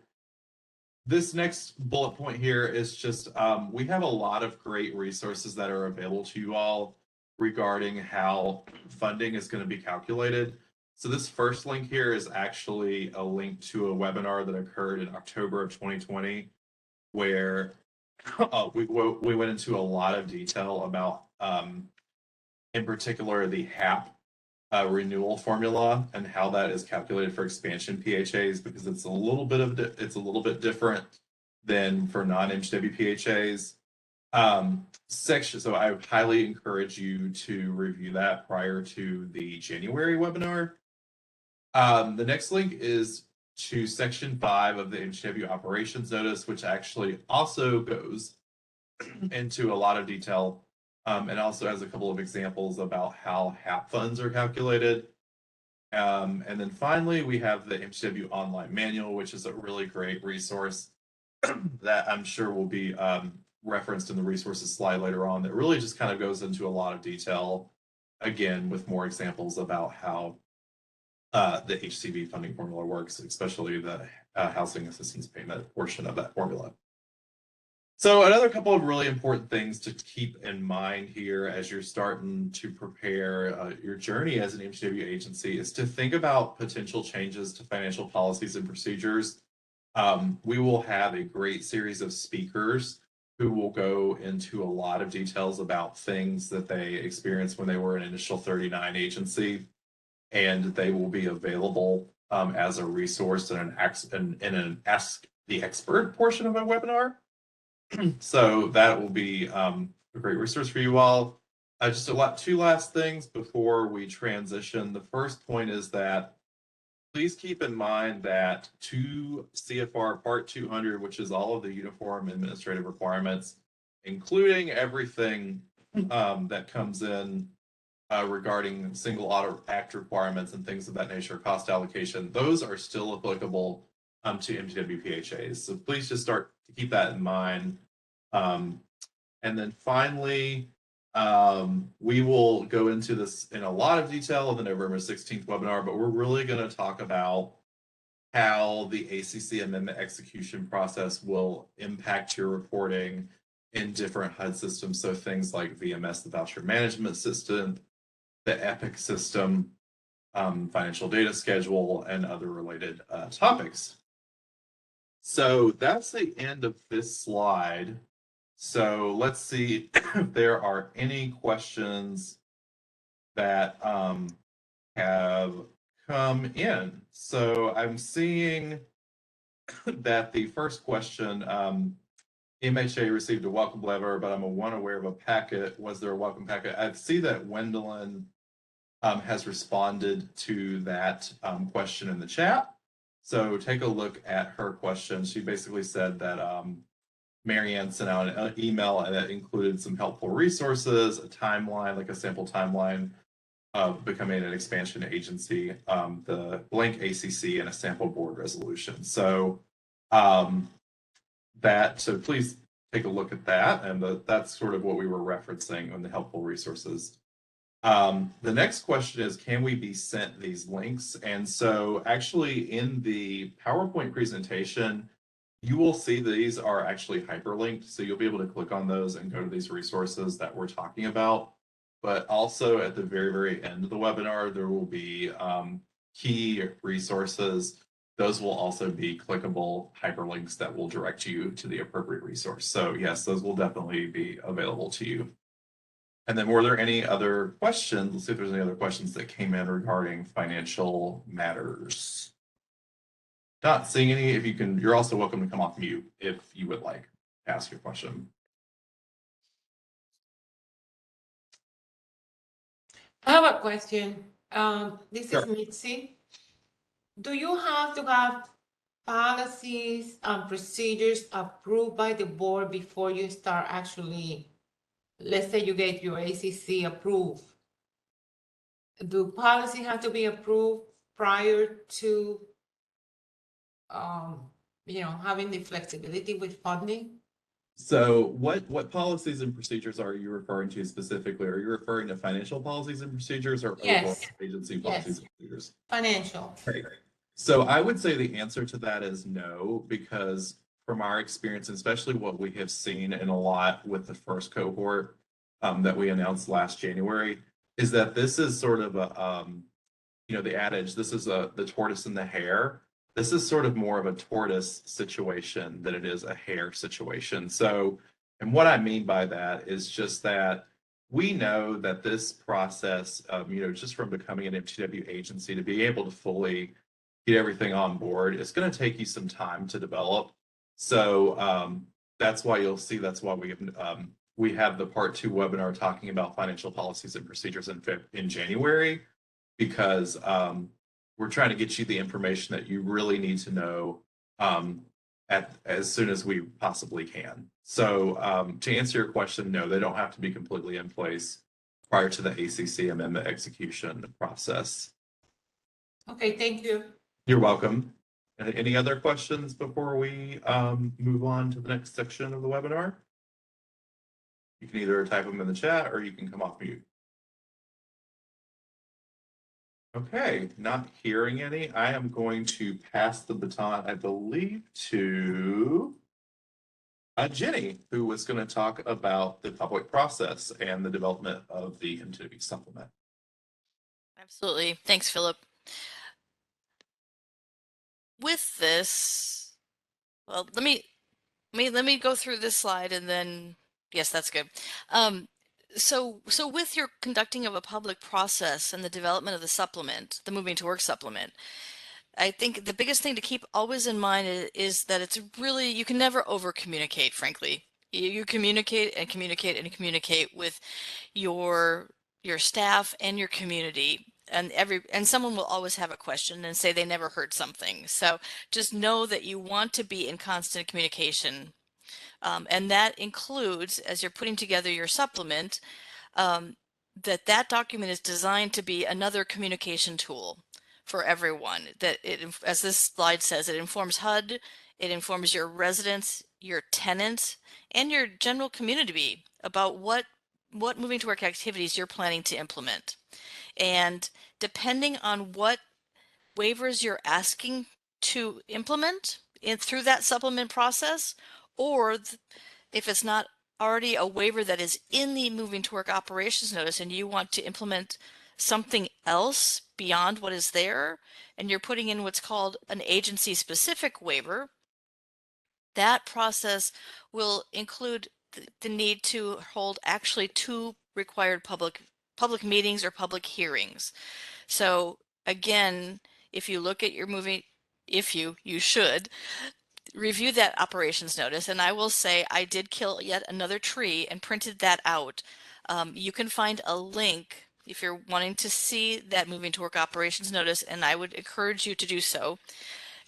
[SPEAKER 4] this next bullet point here is just, we have a lot of great resources that are available to you all regarding how funding is going to be calculated. So this first link here is actually a link to a webinar that occurred in October of 2020, where we went into a lot of detail about, in particular, the HAP renewal formula and how that is calculated for expansion PHAs, because it's a little bit different than for non-MTW PHAs. So I would highly encourage you to review that prior to the January webinar. The next link is to section 5 of the MTW operations notice, which actually also goes into a lot of detail, and also has a couple of examples about how HAP funds are calculated. And then finally, we have the MTW online manual, which is a really great resource that I'm sure will be referenced in the resources slide later on, that really just kind of goes into a lot of detail, again, with more examples about how the HCB funding formula works, especially the housing assistance payment portion of that formula. So another couple of really important things to keep in mind here as you're starting to prepare your journey as an MTW agency is to think about potential changes to financial policies and procedures. We will have a great series of speakers who will go into a lot of details about things that they experienced when they were an initial 39 agency, and they will be available as a resource in an Ask the Expert portion of our webinar. So that will be a great resource for you all. Just two last things before we transition. The first point is that please keep in mind that 2 CFR Part 200, which is all of the uniform administrative requirements, including everything that comes in regarding single audit act requirements and things of that nature, cost allocation, those are still applicable to MTW PHAs. So please just start to keep that in mind. And then finally, we will go into this in a lot of detail in the November 16th webinar, but we're really going to talk about how the ACC amendment execution process will impact your reporting in different HUD systems. So things like VMS, the voucher management system, the EPIC system, financial data schedule, and other related topics. So that's the end of this slide. So let's see if there are any questions that have come in. So I'm seeing that the first question, MHA received a welcome letter, but I'm unaware of a packet. Was there a welcome packet? I see that Wendelin has responded to that question in the chat. So take a look at her question. She basically said that Marianne sent out an email and that included some helpful resources, a timeline, like a sample timeline of becoming an expansion agency, the blank ACC, and a sample board resolution. So so please take a look at that, and that's sort of what we were referencing on the helpful resources. The next question is, can we be sent these links? And so actually in the PowerPoint presentation, you will see these are actually hyperlinked. So you'll be able to click on those and go to these resources that we're talking about. But also at the very, very end of the webinar, there will be key resources. Those will also be clickable hyperlinks that will direct you to the appropriate resource. So yes, those will definitely be available to you. And then were there any other questions? Let's see if there's any other questions that came in regarding financial matters. Not seeing any. If you can, you're also welcome to come off mute if you would like to ask your question.
[SPEAKER 11] I have a question. This
[SPEAKER 4] Sure.
[SPEAKER 11] is Mitzi. Do you have to have policies and procedures approved by the board before you start actually, let's say you get your ACC approved? Do policy have to be approved prior to having the flexibility with funding?
[SPEAKER 4] So what policies and procedures are you referring to specifically? Are you referring to financial policies and procedures or overall agency policies and procedures?
[SPEAKER 11] Financial.
[SPEAKER 4] Right. So I would say the answer to that is no, because from our experience, especially what we have seen in a lot with the first cohort that we announced last January, is that this is sort of a, the adage, this is the tortoise and the hare. This is sort of more of a tortoise situation than it is a hare situation. So, and what I mean by that is just that we know that this process, just from becoming an MTW agency to be able to fully get everything on board, it's going to take you some time to develop. So that's why you'll see, that's why we have the part 2 webinar talking about financial policies and procedures in January, because we're trying to get you the information that you really need to know as soon as we possibly can. So to answer your question, no, they don't have to be completely in place prior to the ACC amendment execution process.
[SPEAKER 11] Okay, thank you.
[SPEAKER 4] You're welcome. Any other questions before we move on to the next section of the webinar? You can either type them in the chat or you can come off mute. Okay, not hearing any. I am going to pass the baton, I believe, to Jenny, who was going to talk about the public process and the development of the MTW supplement.
[SPEAKER 3] Absolutely. Thanks, Philip. With this, well, let me go through this slide and then, yes, that's good. So with your conducting of a public process and the development of the supplement, the moving to work supplement, I think the biggest thing to keep always in mind is that it's really, you can never over communicate, frankly. You communicate and communicate and communicate with your staff and your community, and someone will always have a question and say they never heard something. So just know that you want to be in constant communication. And that includes, as you're putting together your supplement, that document is designed to be another communication tool for everyone. That it, as this slide says, it informs HUD, it informs your residents, your tenants, and your general community about what moving to work activities you're planning to implement. And depending on what waivers you're asking to implement through that supplement process, or if it's not already a waiver that is in the moving to work operations notice and you want to implement something else beyond what is there, and you're putting in what's called an agency specific waiver, that process will include the need to hold actually 2 required public meetings or public hearings. So again, if you look at your moving, if you should review that operations notice, and I will say I did kill yet another tree and printed that out. You can find a link if you're wanting to see that moving to work operations notice, and I would encourage you to do so.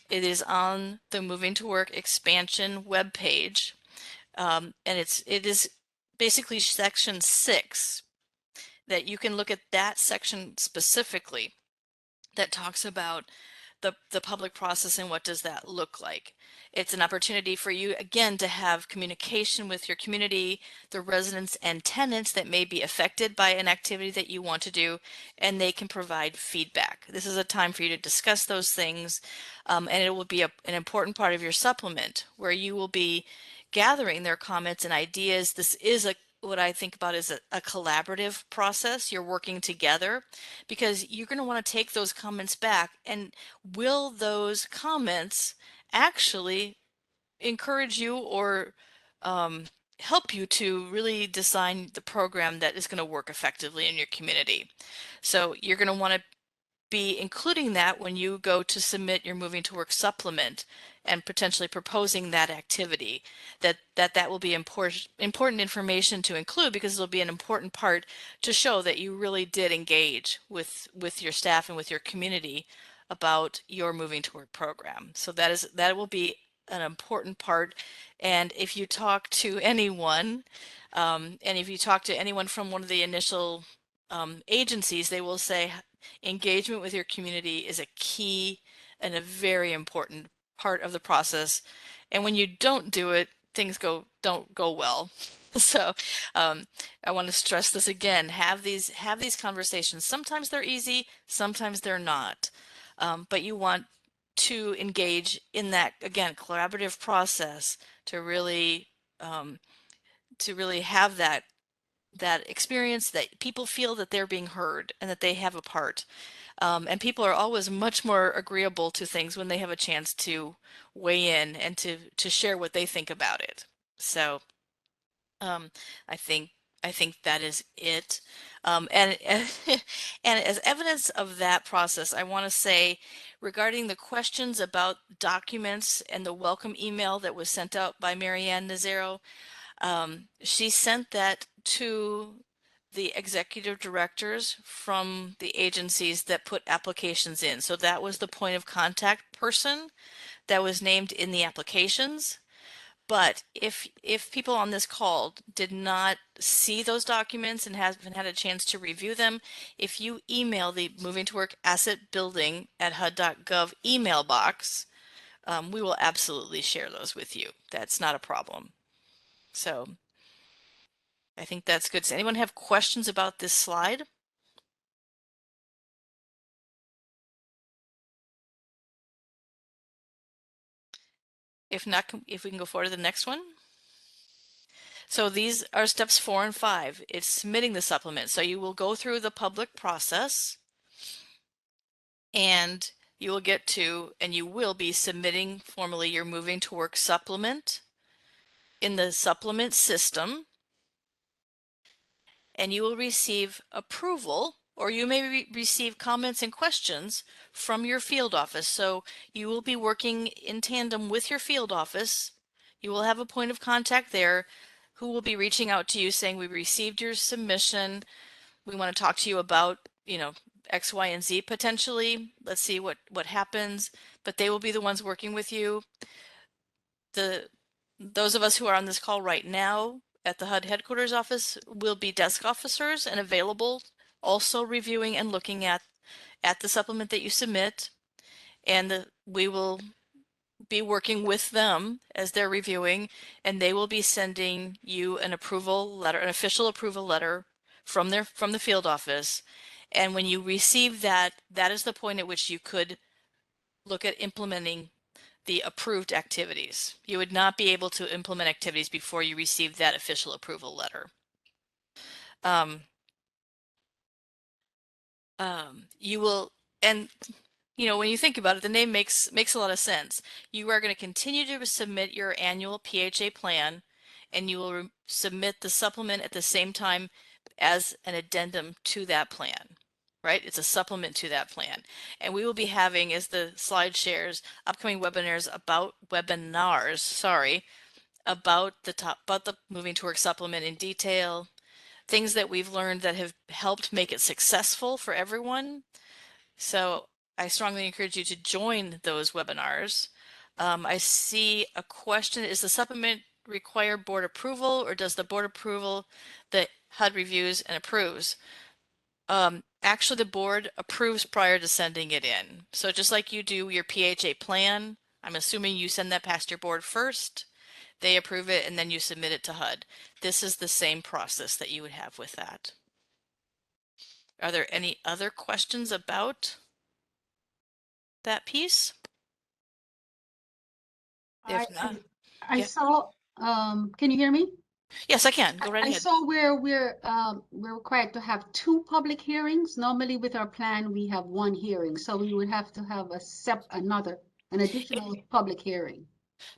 [SPEAKER 3] It is on the moving to work expansion webpage, and it is basically section 6 that you can look at that section specifically that talks about the public process and what does that look like. It's an opportunity for you, again, to have communication with your community, the residents and tenants that may be affected by an activity that you want to do, and they can provide feedback. This is a time for you to discuss those things, and it will be an important part of your supplement where you will be gathering their comments and ideas. This is what I think about is a collaborative process. You're working together because you're going to want to take those comments back, and will those comments actually encourage you or help you to really design the program that is going to work effectively in your community. So you're going to want to be including that when you go to submit your moving to work supplement and potentially proposing that activity, that will be important information to include, because it'll be an important part to show that you really did engage with your staff and with your community about your moving to work program. So that will be an important part. And if you talk to anyone, and if you talk to anyone from one of the initial agencies, they will say engagement with your community is a key and a very important part of the process. And when you don't do it, things don't go well. So I want to stress this again. Have these conversations. Sometimes they're easy, sometimes they're not. But you want to engage in that, again, collaborative process to really have that experience that people feel that they're being heard and that they have a part. And people are always much more agreeable to things when they have a chance to weigh in and to share what they think about it. So um, I think that is it. And as evidence of that process, I want to say regarding the questions about documents and the welcome email that was sent out by Marianne Nazaro, she sent that to the executive directors from the agencies that put applications in. So that was the point of contact person that was named in the applications. But if people on this call did not see those documents and haven't had a chance to review them, if you email the Moving to Work Asset Building at HUD.gov email box, we will absolutely share those with you. That's not a problem. So I think that's good. Does anyone have questions about this slide? If not, if we can go forward to the next one. So these are steps 4 and 5. It's submitting the supplement. So you will go through the public process and you will get to, and you will be submitting formally your moving to work supplement in the supplement system, and you will receive approval, or you may receive comments and questions from your field office. So you will be working in tandem with your field office. You will have a point of contact there who will be reaching out to you saying, we received your submission. We want to talk to you about, X, Y, and Z potentially. Let's see what happens. But they will be the ones working with you. Those of us who are on this call right now at the HUD headquarters office will be desk officers and available, also reviewing and looking at the supplement that you submit. And we will be working with them as they're reviewing, and they will be sending you an approval letter, an official approval letter from the field office. And when you receive that, that is the point at which you could look at implementing the approved activities. You would not be able to implement activities before you receive that official approval letter. You will, and when you think about it, the name makes a lot of sense. You are going to continue to submit your annual PHA plan, and you will submit the supplement at the same time as an addendum to that plan, right? It's a supplement to that plan. And we will be having, as the slide shares, upcoming webinars about the moving to work supplement in detail, things that we've learned that have helped make it successful for everyone. So I strongly encourage you to join those webinars. I see a question: is the supplement require board approval, or does the board approval that HUD reviews and approves? Actually, the board approves prior to sending it in. So just like you do your PHA plan, I'm assuming you send that past your board first, they approve it, and then you submit it to HUD. This is the same process that you would have with that. Are there any other questions about that piece? If not,
[SPEAKER 14] I
[SPEAKER 3] yeah.
[SPEAKER 14] saw, can you hear me?
[SPEAKER 3] Yes, I can. Go right
[SPEAKER 14] I
[SPEAKER 3] ahead.
[SPEAKER 14] saw where we're required to have 2 public hearings. Normally with our plan, we have 1 hearing, so we would have to have an additional public hearing.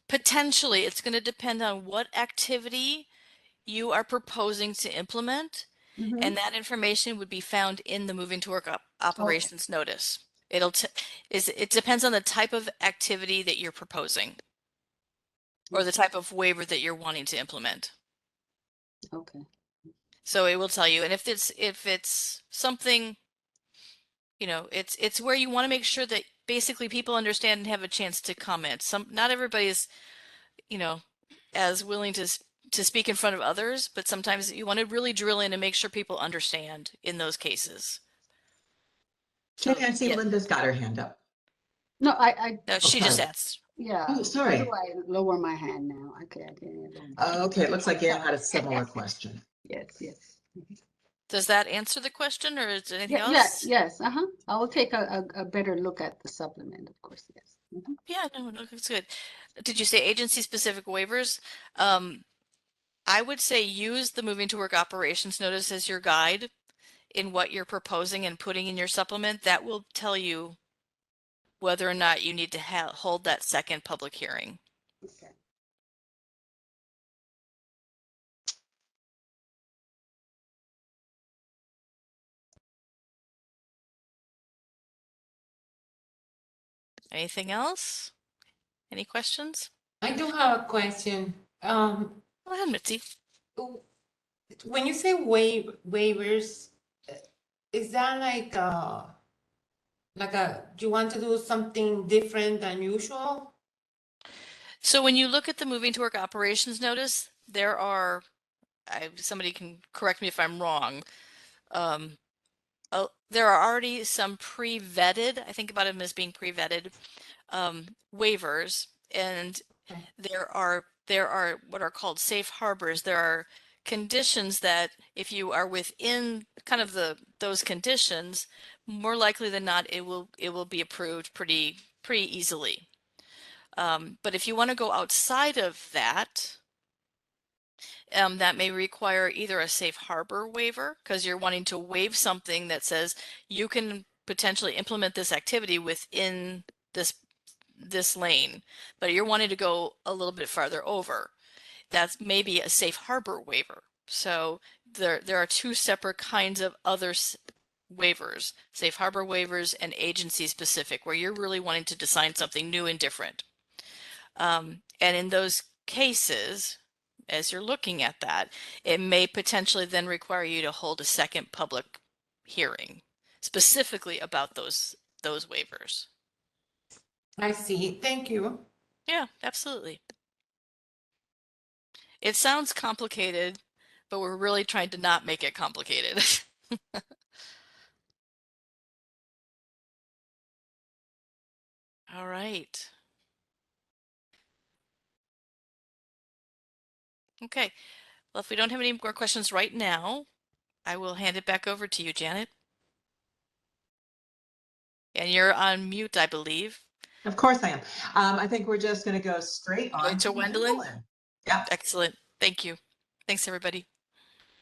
[SPEAKER 3] Potentially, it's going to depend on what activity you are proposing to implement, and that information would be found in the moving to work operations notice. It depends on the type of activity that you're proposing, or the type of waiver that you're wanting to implement.
[SPEAKER 14] Okay.
[SPEAKER 3] So it will tell you, and if it's something, it's where you want to make sure that basically people understand and have a chance to comment. Not everybody is, as willing to speak in front of others, but sometimes you want to really drill in and make sure people understand in those cases. So,
[SPEAKER 1] I see Linda's got her hand up.
[SPEAKER 14] No,
[SPEAKER 3] no, she just asked.
[SPEAKER 14] Yeah.
[SPEAKER 1] Oh, sorry.
[SPEAKER 14] How do I lower my hand now? Okay, I can't lower my hand.
[SPEAKER 1] Okay, it looks like Gail had a similar question.
[SPEAKER 14] Yes.
[SPEAKER 3] Does that answer the question, or is there anything
[SPEAKER 14] Yes,
[SPEAKER 3] else?
[SPEAKER 14] I will take a better look at the supplement, of course, yes.
[SPEAKER 3] Yeah, no, that's good. Did you say agency-specific waivers? I would say use the moving to work operations notice as your guide in what you're proposing and putting in your supplement. That will tell you whether or not you need to hold that second public hearing.
[SPEAKER 14] Okay.
[SPEAKER 3] Anything else? Any questions?
[SPEAKER 11] I do have a question.
[SPEAKER 3] Go ahead, Mitzi.
[SPEAKER 11] When you say waivers, is that like do you want to do something different than usual?
[SPEAKER 3] So when you look at the moving to work operations notice, there are, somebody can correct me if I'm wrong. There are already some pre-vetted, I think about them as being pre-vetted waivers, and there are what are called safe harbors. There are conditions that if you are within kind of those conditions, more likely than not, it will be approved pretty easily. But if you want to go outside of that, that may require either a safe harbor waiver, because you're wanting to waive something that says you can potentially implement this activity within this lane, but you're wanting to go a little bit farther over. That's maybe a safe harbor waiver. So there are two separate kinds of other waivers, safe harbor waivers and agency specific, where you're really wanting to design something new and different. And in those cases, as you're looking at that, it may potentially then require you to hold a second public hearing specifically about those waivers.
[SPEAKER 11] I see. Thank you.
[SPEAKER 3] Yeah, absolutely. It sounds complicated, but we're really trying to not make it complicated. All right. Okay. Well, if we don't have any more questions right now, I will hand it back over to you, Janet. And you're on mute, I believe.
[SPEAKER 1] Of course I am. I think we're just going to go straight on
[SPEAKER 3] to Wendolyn.
[SPEAKER 1] Yeah.
[SPEAKER 3] Excellent. Thank you. Thanks, everybody.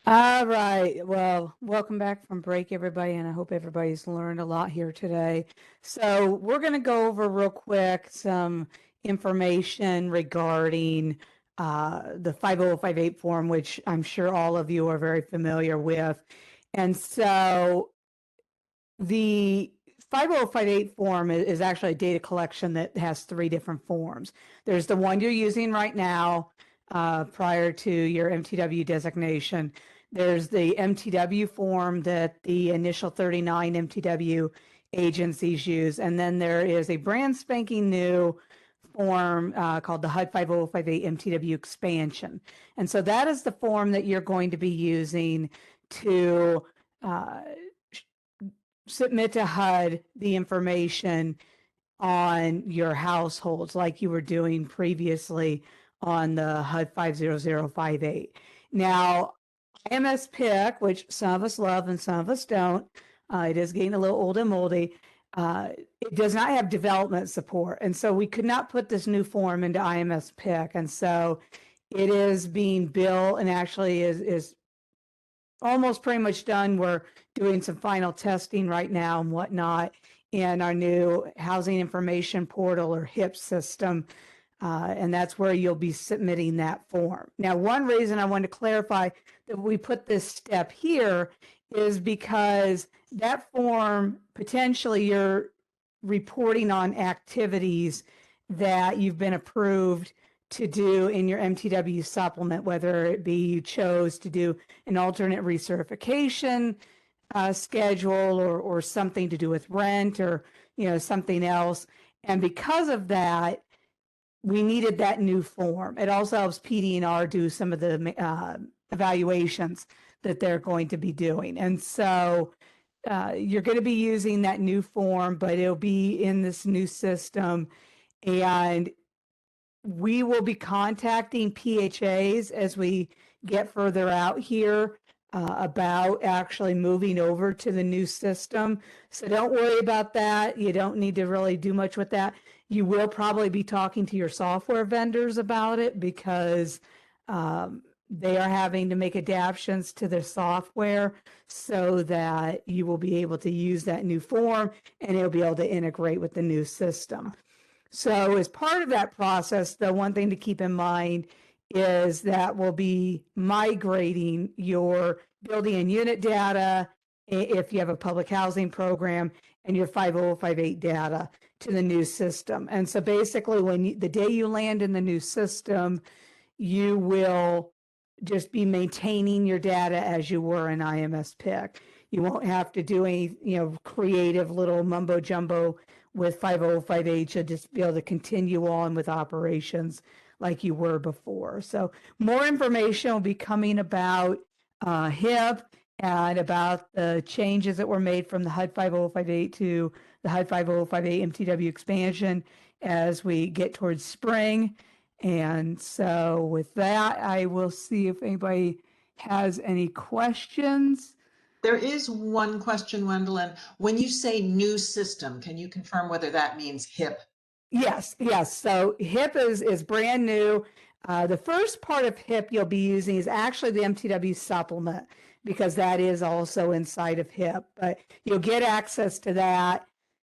[SPEAKER 5] All right. Well, welcome back from break, everybody, and I hope everybody's learned a lot here today. So we're going to go over real quick some information regarding the 50058 form, which I'm sure all of you are very familiar with. And so the 50058 form is actually a data collection that has three different forms. There's the one you're using right now prior to your MTW designation. There's the MTW form that the initial 39 MTW agencies use. And then there is a brand spanking new form called the HUD 50058 MTW expansion. And so that is the form that you're going to be using to submit to HUD the information on your households like you were doing previously on the HUD 50058. Now, IMS PIC, which some of us love and some of us don't, it is getting a little old and moldy. It does not have development support. And so we could not put this new form into IMS PIC. And so it is being built and actually is almost pretty much done. We're doing some final testing right now and whatnot in our new housing information portal or HIP system. And that's where you'll be submitting that form. Now, one reason I want to clarify that we put this step here is because that form, potentially you're reporting on activities that you've been approved to do in your MTW supplement, whether it be you chose to do an alternate recertification schedule or something to do with rent or something else. And because of that, we needed that new form. It also helps PD&R do some of the evaluations that they're going to be doing. And so you're going to be using that new form, but it'll be in this new system. And we will be contacting PHAs as we get further out here about actually moving over to the new system. So don't worry about that. You don't need to really do much with that. You will probably be talking to your software vendors about it because they are having to make adaptations to their software so that you will be able to use that new form and it'll be able to integrate with the new system. So as part of that process, the one thing to keep in mind is that we'll be migrating your building and unit data if you have a public housing program and your 50058 data to the new system. And so basically when the day you land in the new system, you will just be maintaining your data as you were in IMS PIC. You won't have to do any, creative little mumbo jumbo with 50058. You'll just be able to continue on with operations like you were before. So more information will be coming about HIP and about the changes that were made from the HUD 50058 to the HUD 50058 MTW expansion as we get towards spring. And so with that, I will see if anybody has any questions.
[SPEAKER 1] There is one question, Wendolyn. When you say new system, can you confirm whether that means HIP
[SPEAKER 5] Yes, yes. So HIP is brand new. The first part of HIP you'll be using is actually the MTW supplement because that is also inside of HIP. But you'll get access to that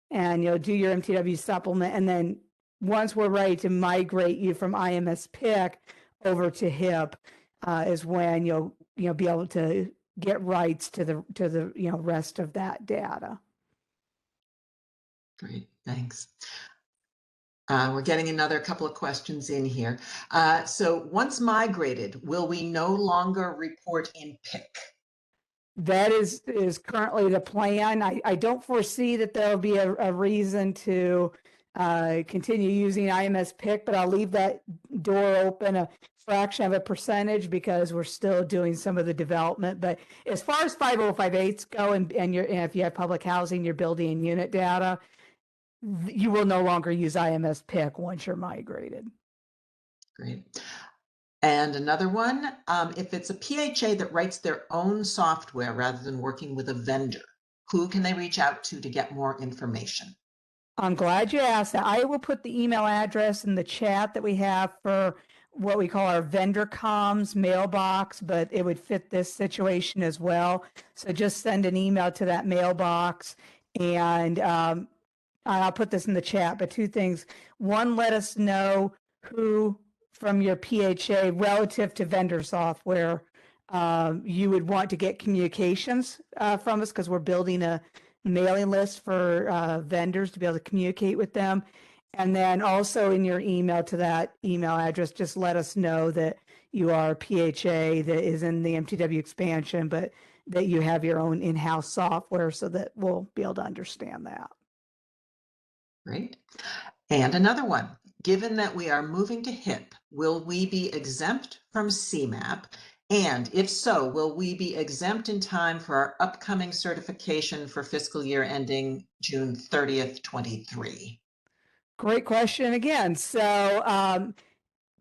[SPEAKER 5] and you'll do your MTW supplement. And then once we're ready to migrate you from IMS PIC over to HIP, is when you'll be able to get rights to the rest of that data.
[SPEAKER 1] Great, thanks. We're getting another couple of questions in here. So once migrated, will we no longer report in PIC?
[SPEAKER 5] That is currently the plan. I don't foresee that there'll be a reason to continue using IMS PIC, but I'll leave that door open a fraction of a percentage because we're still doing some of the development. But as far as 5058s go, and if you have public housing, your building and unit data, you will no longer use IMS PIC once you're migrated.
[SPEAKER 1] Great. And another one, if it's a PHA that writes their own software rather than working with a vendor, who can they reach out to get more information?
[SPEAKER 5] I'm glad you asked that. I will put the email address in the chat that we have for what we call our vendor comms mailbox, but it would fit this situation as well. So just send an email to that mailbox and I'll put this in the chat, but two things. One, let us know who from your PHA relative to vendor software you would want to get communications from us because we're building a mailing list for vendors to be able to communicate with them. And then also in your email to that email address, just let us know that you are a PHA that is in the MTW expansion, but that you have your own in-house software so that we'll be able to understand that.
[SPEAKER 1] Great. And another one, given that we are moving to HIP, will we be exempt from CMAP? And if so, will we be exempt in time for our upcoming certification for fiscal year ending June 30th, 23?
[SPEAKER 5] Great question again. So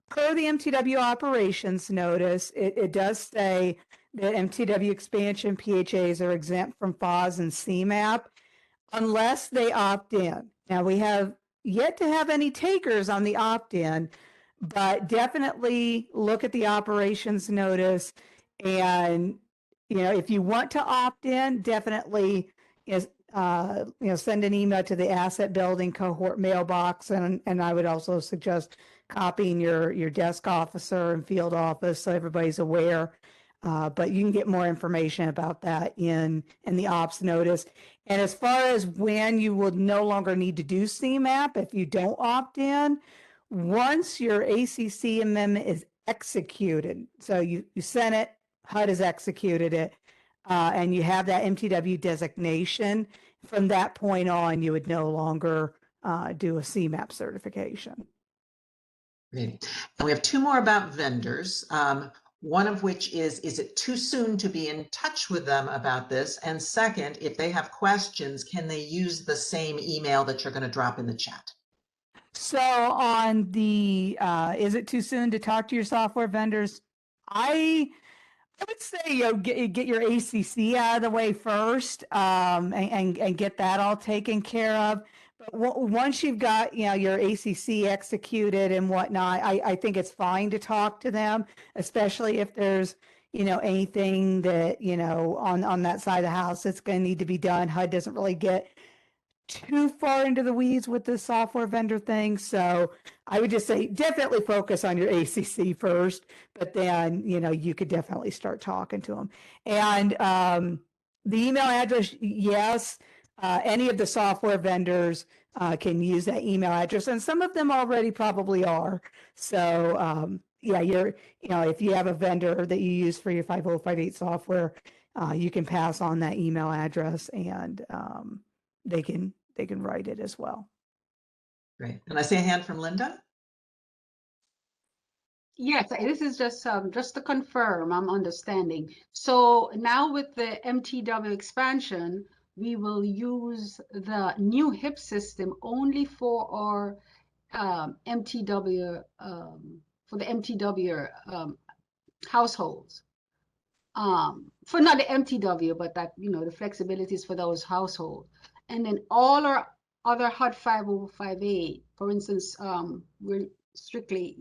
[SPEAKER 5] per the MTW operations notice, it does say that MTW expansion PHAs are exempt from FOS and CMAP unless they opt in. Now we have yet to have any takers on the opt-in, but definitely look at the operations notice. And, if you want to opt in, definitely send an email to the asset building cohort mailbox. And I would also suggest copying your desk officer and field office so everybody's aware. But you can get more information about that in the ops notice. And as far as when you will no longer need to do CMAP, if you don't opt in, once your ACC amendment is executed, so you sent it, HUD has executed it, and you have that MTW designation, from that point on, you would no longer do a CMAP certification.
[SPEAKER 1] Great. And we have two more about vendors. One of which is it too soon to be in touch with them about this? And second, if they have questions, can they use the same email that you're going to drop in the chat?
[SPEAKER 5] So on the, is it too soon to talk to your software vendors? I would say, get your ACC out of the way first, and get that all taken care of. But once you've got, your ACC executed and whatnot, I think it's fine to talk to them, especially if there's, anything that, on that side of the house that's going to need to be done. HUD doesn't really get too far into the weeds with the software vendor thing. So I would just say definitely focus on your ACC first, but then, you could definitely start talking to them. And the email address, yes, any of the software vendors can use that email address, and some of them already probably are. So yeah, if you have a vendor that you use for your 5058 software, you can pass on that email address, and they can write it as well.
[SPEAKER 1] Great. And I see a hand from Linda.
[SPEAKER 14] Yes, this is just to confirm I'm understanding. So now with the MTW expansion, we will use the new HIP system only for our MTW for the MTW households. For not the MTW, but that the flexibilities for those households, and then all our other HUD 5058, for instance, we're strictly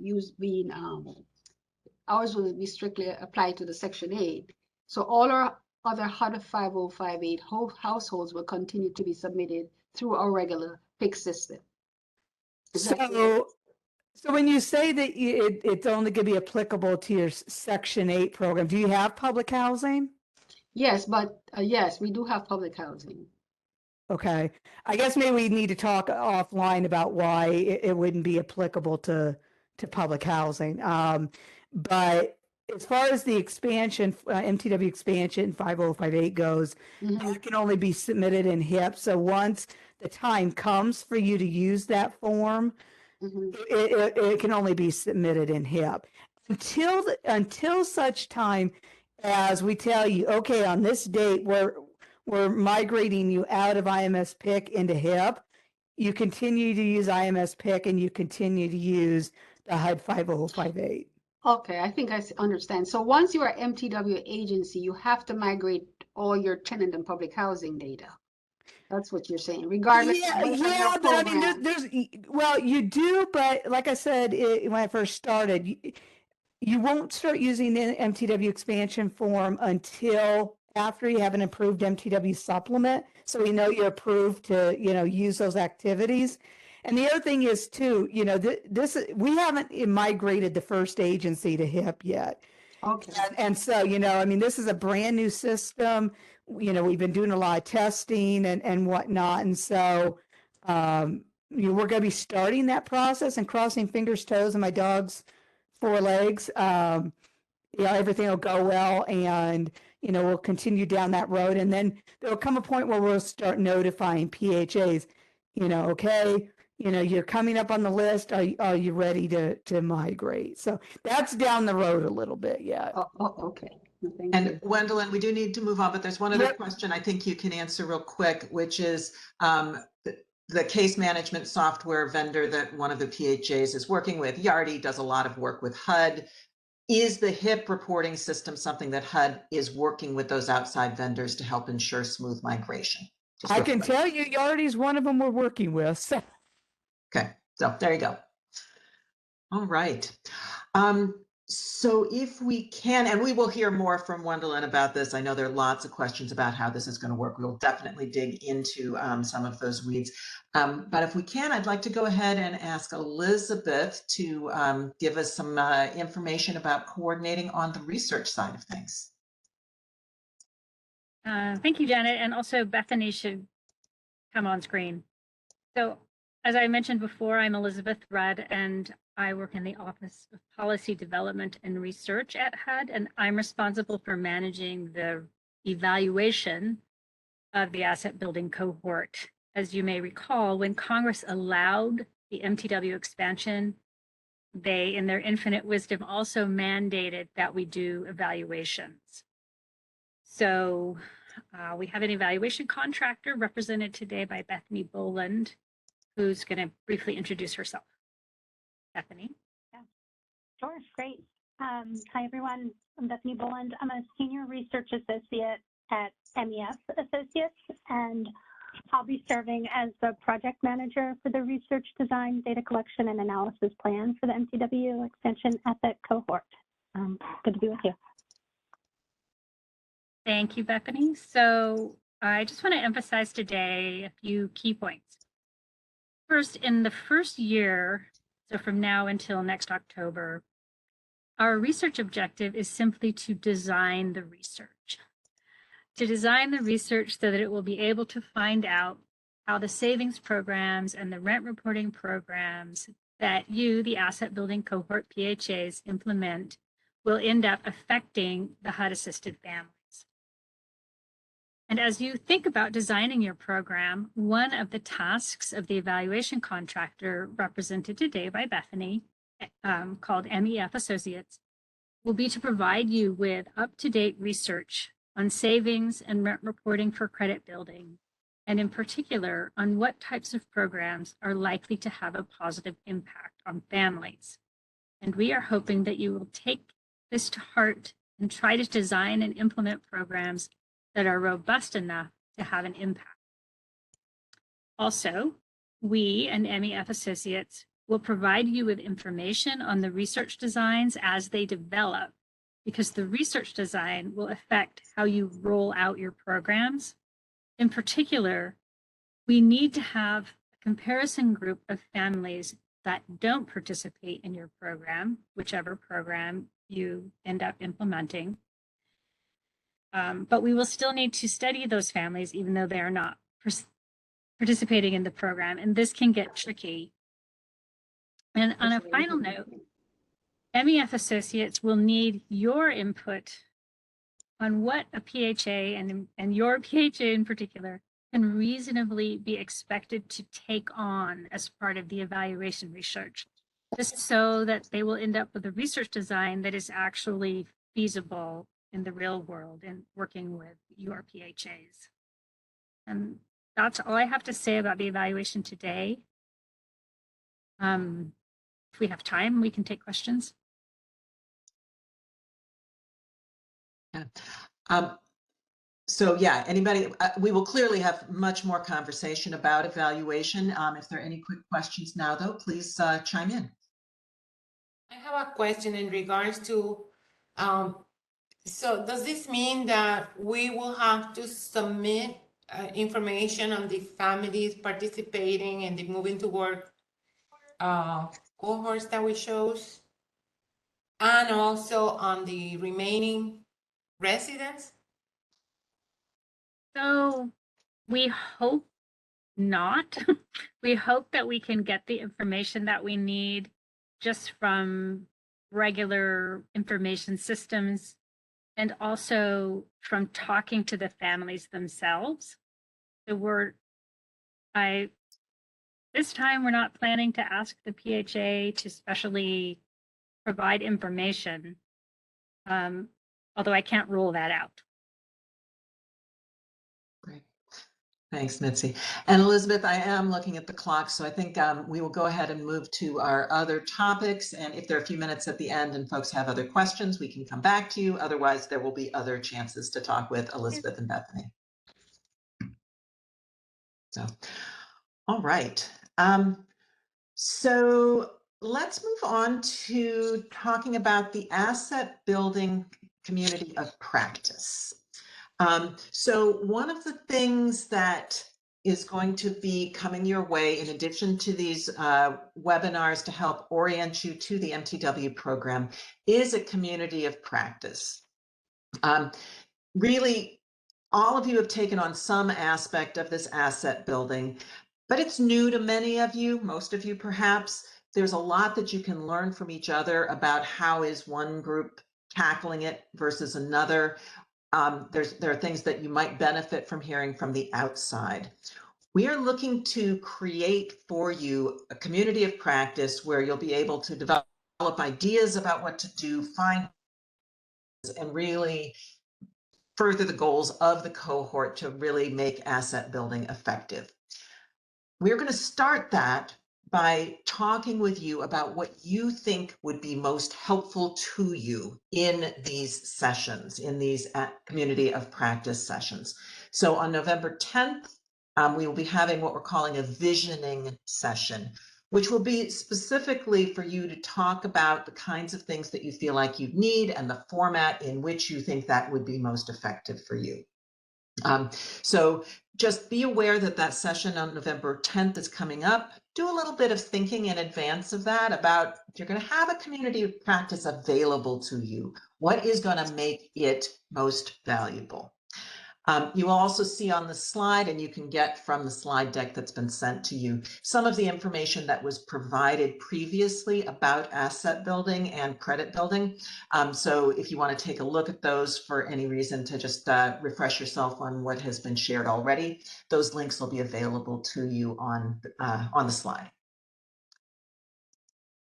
[SPEAKER 14] ours will be strictly applied to the Section 8. So all our other HUD 5058 households will continue to be submitted through our regular PIC system.
[SPEAKER 5] So when you say that it's only going to be applicable to your Section 8 program, do you have public housing?
[SPEAKER 14] Yes, but yes, we do have public housing.
[SPEAKER 5] Okay. I guess maybe we need to talk offline about why it wouldn't be applicable to public housing. But as far as the expansion, MTW expansion 5058 goes, that can only be submitted in HIP. So once the time comes for you to use that form, it can only be submitted in HIP until such time as we tell you, okay, on this date we're migrating you out of IMS PIC into HIP. You continue to use IMS PIC and you continue to use the HUD 5058.
[SPEAKER 14] Okay, I think I understand. So once you are MTW agency, you have to migrate all your tenant and public housing data. That's what you're saying, regardless of whether your
[SPEAKER 5] But I mean,
[SPEAKER 14] program.
[SPEAKER 5] well, you do, but like I said, when I first started, you won't start using the MTW expansion form until after you have an approved MTW supplement. So we know you're approved to, use those activities. And the other thing is too, we haven't migrated the first agency to HIP yet.
[SPEAKER 14] Okay.
[SPEAKER 5] And so, I mean, this is a brand new system. We've been doing a lot of testing and whatnot. And so, we're going to be starting that process and crossing fingers, toes, and my dog's four legs. Everything will go well, and we'll continue down that road. And then there'll come a point where we'll start notifying PHAs. Okay, you're coming up on the list. Are you ready to migrate? So that's down the road a little bit yet.
[SPEAKER 14] Okay. Thank
[SPEAKER 1] And
[SPEAKER 14] you.
[SPEAKER 1] Gwendolyn, we do need to move on, but there's one other question I think you can answer real quick, which is the case management software vendor that one of the PHAs is working with. Yardi does a lot of work with HUD. Is the HIP reporting system something that HUD is working with those outside vendors to help ensure smooth migration?
[SPEAKER 5] I can tell you, Yardi's one of them we're working with. So.
[SPEAKER 1] Okay, so there you go. All right. So if we can, and we will hear more from Gwendolyn about this. I know there are lots of questions about how this is going to work. We'll definitely dig into some of those weeds. But if we can, I'd like to go ahead and ask Elizabeth to give us some information about coordinating on the research side of things.
[SPEAKER 6] Thank you, Janet. And also Bethany should come on screen. So as I mentioned before, I'm Elizabeth Rudd, and I work in the Office of Policy Development and Research at HUD, and I'm responsible for managing the evaluation of the asset building cohort. As you may recall, when Congress allowed the MTW expansion, they, in their infinite wisdom, also mandated that we do evaluations. So we have an evaluation contractor represented today by Bethany Boland, who's going to briefly introduce herself. Bethany?
[SPEAKER 7] Yeah, sure, great. Hi, everyone. I'm Bethany Boland. I'm a senior research associate at MEF Associates, and I'll be serving as the project manager for the research design, data collection, and analysis plan for the MTW expansion asset cohort. Good to be with you.
[SPEAKER 6] Thank you, Bethany. So I just want to emphasize today a few key points. First, in the first year, so from now until next October, our research objective is simply to design the research. To design the research so that it will be able to find out how the savings programs and the rent reporting programs that you, the asset building cohort PHAs, implement will end up affecting the HUD-assisted families. And as you think about designing your program, one of the tasks of the evaluation contractor represented today by Bethany, called MEF Associates, will be to provide you with up-to-date research on savings and rent reporting for credit building, and in particular, on what types of programs are likely to have a positive impact on families. And we are hoping that you will take this to heart and try to design and implement programs that are robust enough to have an impact. Also, we and MEF Associates will provide you with information on the research designs as they develop, because the research design will affect how you roll out your programs. In particular, we need to have a comparison group of families that don't participate in your program, whichever program you end up implementing. But we will still need to study those families, even though they are not participating in the program, and this can get tricky. And on a final note, MEF Associates will need your input on what a PHA and your PHA in particular can reasonably be expected to take on as part of the evaluation research, just so that they will end up with a research design that is actually feasible in the real world and working with your PHAs. And that's all I have to say about the evaluation today. If we have time, we can take questions.
[SPEAKER 1] Yeah. So yeah, anybody, we will clearly have much more conversation about evaluation. If there are any quick questions now, though, please chime in.
[SPEAKER 11] I have a question in regards to, so does this mean that we will have to submit information on the families participating in the moving to work cohorts that we chose, and also on the remaining residents?
[SPEAKER 6] So we hope not. We hope that we can get the information that we need just from regular information systems and also from talking to the families themselves. So this time we're not planning to ask the PHA to specially provide information, although I can't rule that out.
[SPEAKER 1] Great. Thanks, Mitzi. And Elizabeth, I am looking at the clock, so I think we will go ahead and move to our other topics. And if there are a few minutes at the end and folks have other questions, we can come back to you. Otherwise, there will be other chances to talk with Elizabeth and Bethany. So, all right. So let's move on to talking about the asset building community of practice. So one of the things that is going to be coming your way, in addition to these webinars to help orient you to the MTW program, is a community of practice. Really, all of you have taken on some aspect of this asset building, but it's new to many of you, most of you perhaps. There's a lot that you can learn from each other about how is one group tackling it versus another. There are things that you might benefit from hearing from the outside. We are looking to create for you a community of practice where you'll be able to develop ideas about what to do, find and really further the goals of the cohort to really make asset building effective. We're going to start that by talking with you about what you think would be most helpful to you in these sessions, in these community of practice sessions. So on November 10th, we will be having what we're calling a visioning session, which will be specifically for you to talk about the kinds of things that you feel like you need and the format in which you think that would be most effective for you. So just be aware that that session on November 10th is coming up. Do a little bit of thinking in advance of that about if you're going to have a community of practice available to you, what is going to make it most valuable? You will also see on the slide, and you can get from the slide deck that's been sent to you, some of the information that was provided previously about asset building and credit building. So if you want to take a look at those for any reason to just refresh yourself on what has been shared already, those links will be available to you on the slide.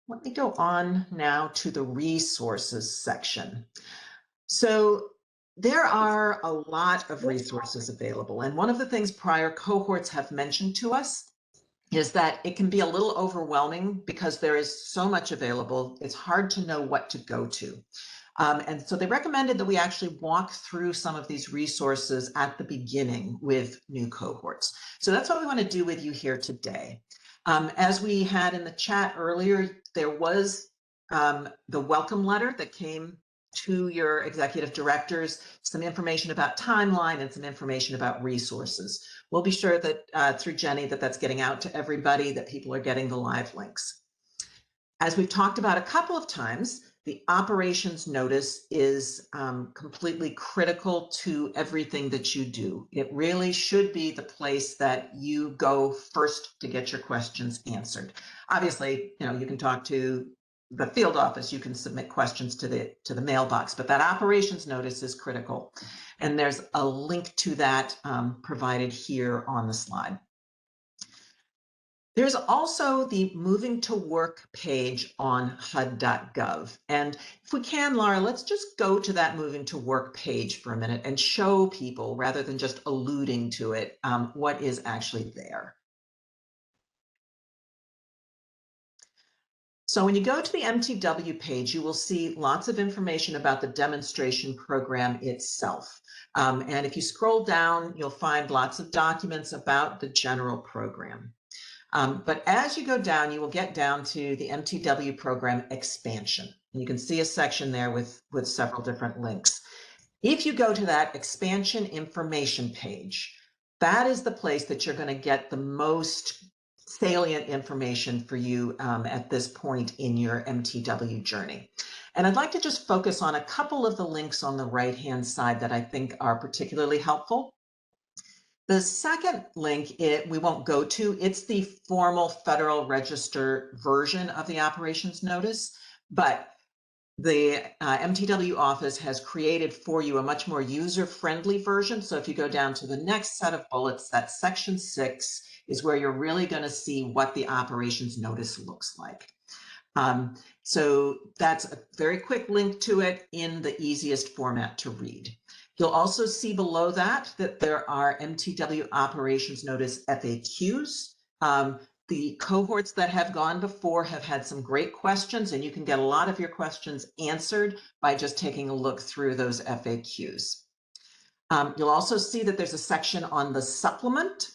[SPEAKER 1] Let me go on now to the resources section. So there are a lot of resources available. And one of the things prior cohorts have mentioned to us is that it can be a little overwhelming because there is so much available. It's hard to know what to go to. And so they recommended that we actually walk through some of these resources at the beginning with new cohorts. So that's what we want to do with you here today. As we had in the chat earlier, there was the welcome letter that came to your executive directors, some information about timeline and some information about resources. We'll be sure that through Jenny that's getting out to everybody, that people are getting the live links. As we've talked about a couple of times, the operations notice is completely critical to everything that you do. It really should be the place that you go first to get your questions answered. Obviously, you can talk to the field office, you can submit questions to the mailbox, but that operations notice is critical. And there's a link to that provided here on the slide. There's also the Moving to Work page on HUD.gov. And if we can, Laura, let's just go to that Moving to Work page for a minute and show people, rather than just alluding to it, what is actually there. So when you go to the MTW page, you will see lots of information about the demonstration program itself. And if you scroll down, you'll find lots of documents about the general program. But as you go down, you will get down to the MTW program expansion. And you can see a section there with several different links. If you go to that expansion information page, that is the place that you're going to get the most salient information for you at this point in your MTW journey. And I'd like to just focus on a couple of the links on the right-hand side that I think are particularly helpful. The second link we won't go to. It's the formal Federal Register version of the operations notice, but the MTW office has created for you a much more user-friendly version. So if you go down to the next set of bullets, that section 6 is where you're really going to see what the operations notice looks like. So that's a very quick link to it in the easiest format to read. You'll also see below that there are MTW operations notice FAQs. The cohorts that have gone before have had some great questions, and you can get a lot of your questions answered by just taking a look through those FAQs. You'll also see that there's a section on the supplement.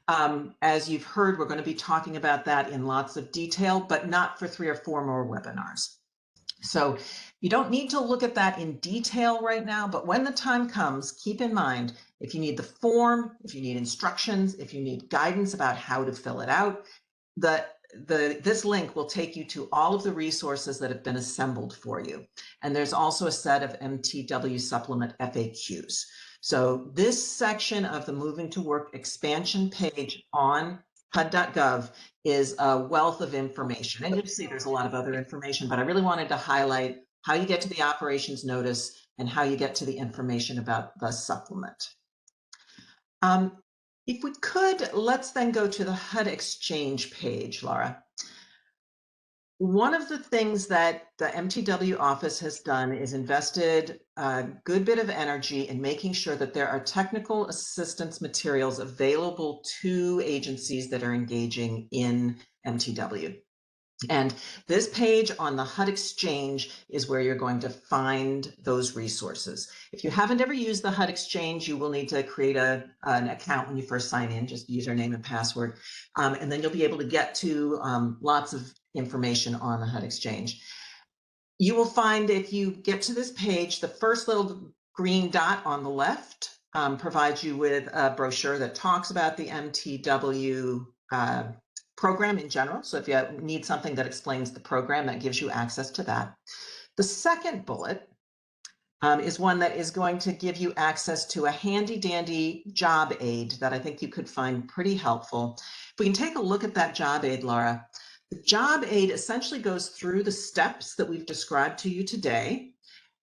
[SPEAKER 1] As you've heard, we're going to be talking about that in lots of detail, but not for 3 or 4 more webinars. So you don't need to look at that in detail right now, but when the time comes, keep in mind, if you need the form, if you need instructions, if you need guidance about how to fill it out, this link will take you to all of the resources that have been assembled for you. And there's also a set of MTW supplement FAQs. So this section of the Moving to Work expansion page on HUD.gov is a wealth of information. And you'll see there's a lot of other information, but I really wanted to highlight how you get to the operations notice and how you get to the information about the supplement. If we could, let's then go to the HUD Exchange page, Laura. One of the things that the MTW office has done is invested a good bit of energy in making sure that there are technical assistance materials available to agencies that are engaging in MTW. And this page on the HUD Exchange is where you're going to find those resources. If you haven't ever used the HUD Exchange, you will need to create an account when you first sign in, just username and password. And then you'll be able to get to lots of information on the HUD Exchange. You will find, if you get to this page, the first little green dot on the left provides you with a brochure that talks about the MTW program in general. So if you need something that explains the program, that gives you access to that. The second bullet is one that is going to give you access to a handy dandy job aid that I think you could find pretty helpful. If we can take a look at that job aid, Laura, the job aid essentially goes through the steps that we've described to you today,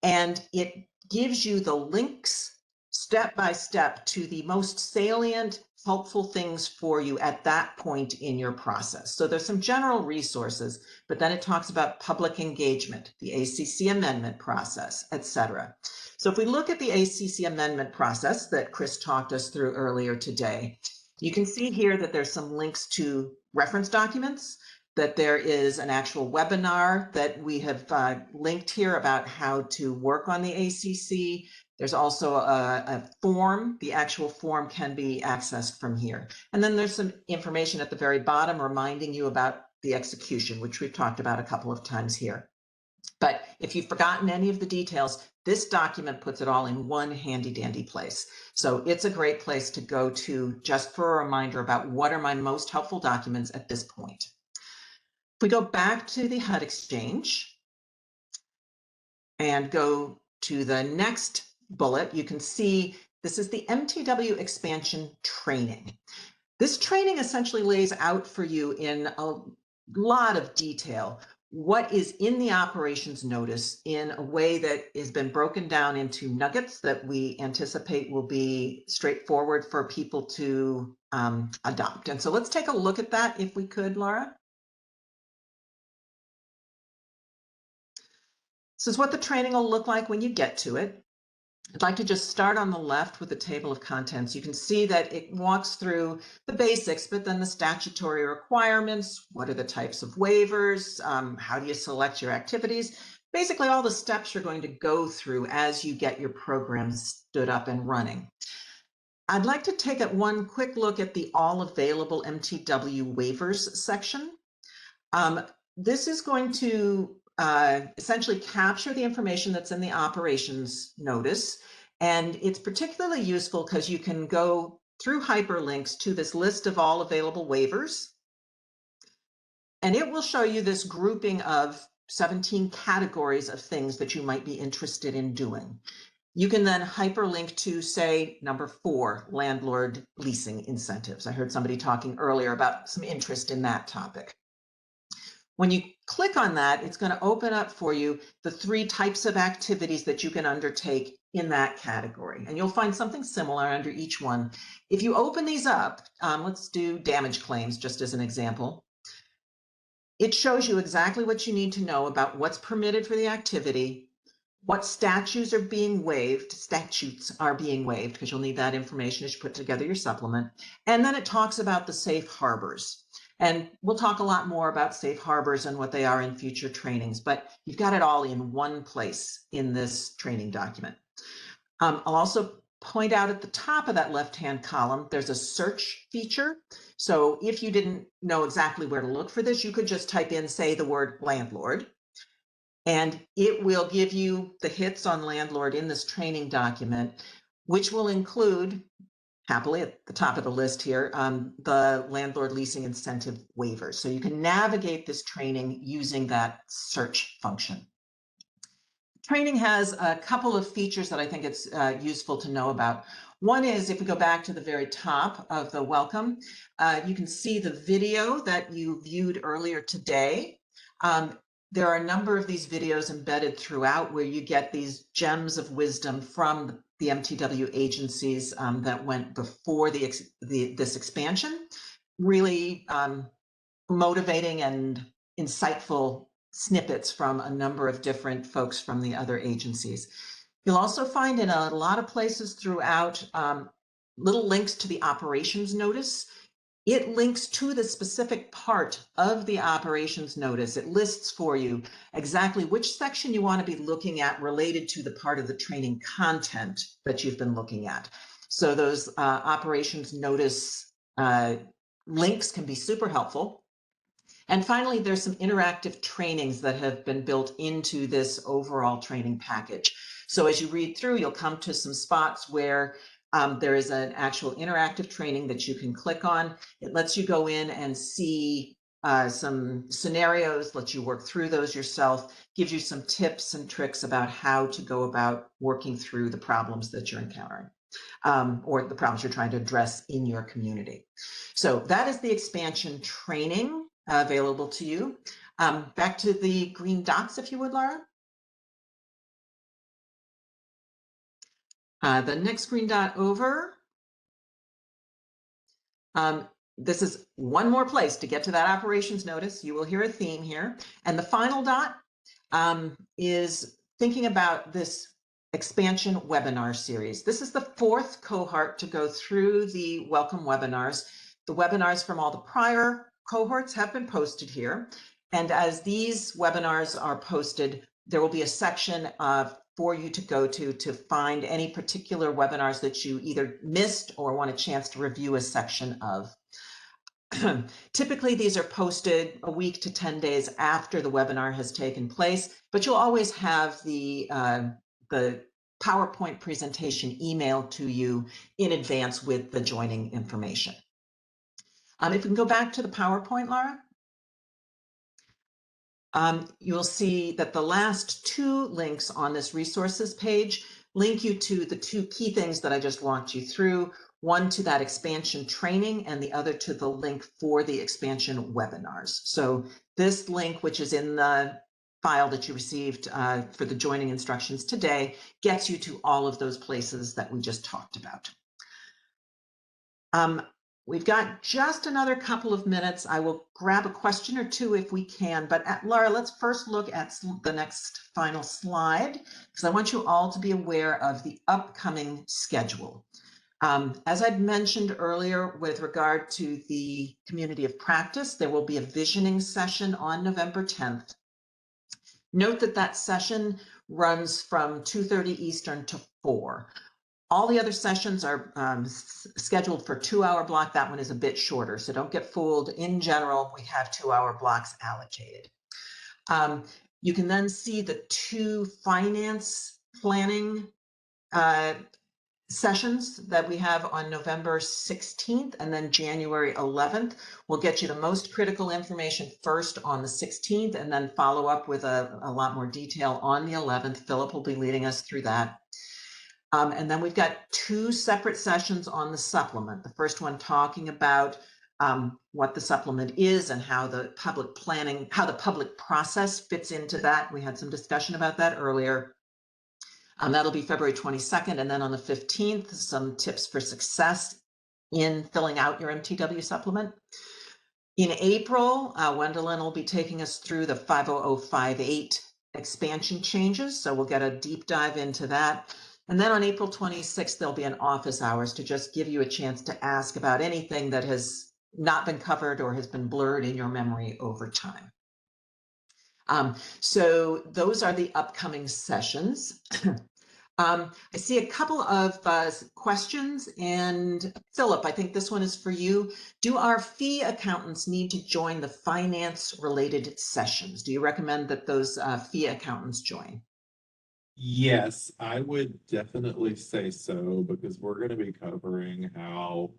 [SPEAKER 1] and it gives you the links step by step to the most salient, helpful things for you at that point in your process. So there's some general resources, but then it talks about public engagement, the ACC amendment process, etc. So if we look at the ACC amendment process that Chris talked us through earlier today, you can see here that there's some links to reference documents, that there is an actual webinar that we have linked here about how to work on the ACC. There's also a form. The actual form can be accessed from here. And then there's some information at the very bottom reminding you about the execution, which we've talked about a couple of times here. But if you've forgotten any of the details, this document puts it all in one handy dandy place. So it's a great place to go to just for a reminder about what are my most helpful documents at this point. If we go back to the HUD Exchange and go to the next bullet, you can see this is the MTW expansion training. This training essentially lays out for you in a lot of detail what is in the operations notice in a way that has been broken down into nuggets that we anticipate will be straightforward for people to adopt. And so let's take a look at that if we could, Laura. This is what the training will look like when you get to it. I'd like to just start on the left with the table of contents. You can see that it walks through the basics, but then the statutory requirements, what are the types of waivers, how do you select your activities, basically all the steps you're going to go through as you get your program stood up and running. I'd like to take one quick look at the all available MTW waivers section. This is going to essentially capture the information that's in the operations notice. And it's particularly useful because you can go through hyperlinks to this list of all available waivers. And it will show you this grouping of 17 categories of things that you might be interested in doing. You can then hyperlink to, say, number 4, landlord leasing incentives. I heard somebody talking earlier about some interest in that topic. When you click on that, it's going to open up for you the 3 types of activities that you can undertake in that category. And you'll find something similar under each one. If you open these up, let's do damage claims just as an example. It shows you exactly what you need to know about what's permitted for the activity, what statutes are being waived, because you'll need that information as you put together your supplement. And then it talks about the safe harbors. And we'll talk a lot more about safe harbors and what they are in future trainings, but you've got it all in one place in this training document. I'll also point out at the top of that left-hand column, there's a search feature. So if you didn't know exactly where to look for this, you could just type in, say, the word landlord, and it will give you the hits on landlord in this training document, which will include, happily at the top of the list here, the landlord leasing incentive waivers. So you can navigate this training using that search function. Training has a couple of features that I think it's useful to know about. One is, if we go back to the very top of the welcome, you can see the video that you viewed earlier today. There are a number of these videos embedded throughout where you get these gems of wisdom from the MTW agencies that went before this expansion. Really motivating and insightful snippets from a number of different folks from the other agencies. You'll also find in a lot of places throughout little links to the operations notice. It links to the specific part of the operations notice. It lists for you exactly which section you want to be looking at related to the part of the training content that you've been looking at. So those operations notice links can be super helpful. And finally, there's some interactive trainings that have been built into this overall training package. So as you read through, you'll come to some spots where there is an actual interactive training that you can click on. It lets you go in and see some scenarios, lets you work through those yourself, gives you some tips and tricks about how to go about working through the problems that you're encountering or the problems you're trying to address in your community. So that is the expansion training available to you. Back to the green dots, if you would, Laura. The next green dot over. This is one more place to get to that operations notice. You will hear a theme here. And the final dot is thinking about this expansion webinar series. This is the 4th cohort to go through the welcome webinars. The webinars from all the prior cohorts have been posted here. And as these webinars are posted, there will be a section for you to go to find any particular webinars that you either missed or want a chance to review a section of. Typically, these are posted a week to 10 days after the webinar has taken place, but you'll always have the PowerPoint presentation emailed to you in advance with the joining information. If we can go back to the PowerPoint, Laura. You'll see that the last two links on this resources page link you to the two key things that I just walked you through, one to that expansion training and the other to the link for the expansion webinars. So this link, which is in the file that you received for the joining instructions today, gets you to all of those places that we just talked about. We've got just another couple of minutes. I will grab a question or two if we can, but Laura, let's first look at the next final slide, because I want you all to be aware of the upcoming schedule. As I'd mentioned earlier, with regard to the community of practice, there will be a visioning session on November 10th. Note that that session runs from 2:30 Eastern to 4. All the other sessions are scheduled for 2-hour block. That one is a bit shorter, so don't get fooled. In general, we have 2-hour blocks allocated. You can then see the two finance planning sessions that we have on November 16th and then January 11th. We'll get you the most critical information first on the 16th and then follow up with a lot more detail on the 11th. Philip will be leading us through that. And then we've got two separate sessions on the supplement. The first one talking about what the supplement is and how the public planning, how the public process fits into that. We had some discussion about that earlier. That'll be February 22nd. And then on the 15th, some tips for success in filling out your MTW supplement. In April, Wendelin will be taking us through the 50058 expansion changes. So we'll get a deep dive into that. And then on April 26th, there'll be an office hours to just give you a chance to ask about anything that has not been covered or has been blurred in your memory over time. So those are the upcoming sessions. I see a couple of questions, and Philip, I think this one is for you. Do our fee accountants need to join the finance related sessions? Do you recommend that those fee accountants join?
[SPEAKER 4] Yes, I would definitely say so, because we're going to be covering how,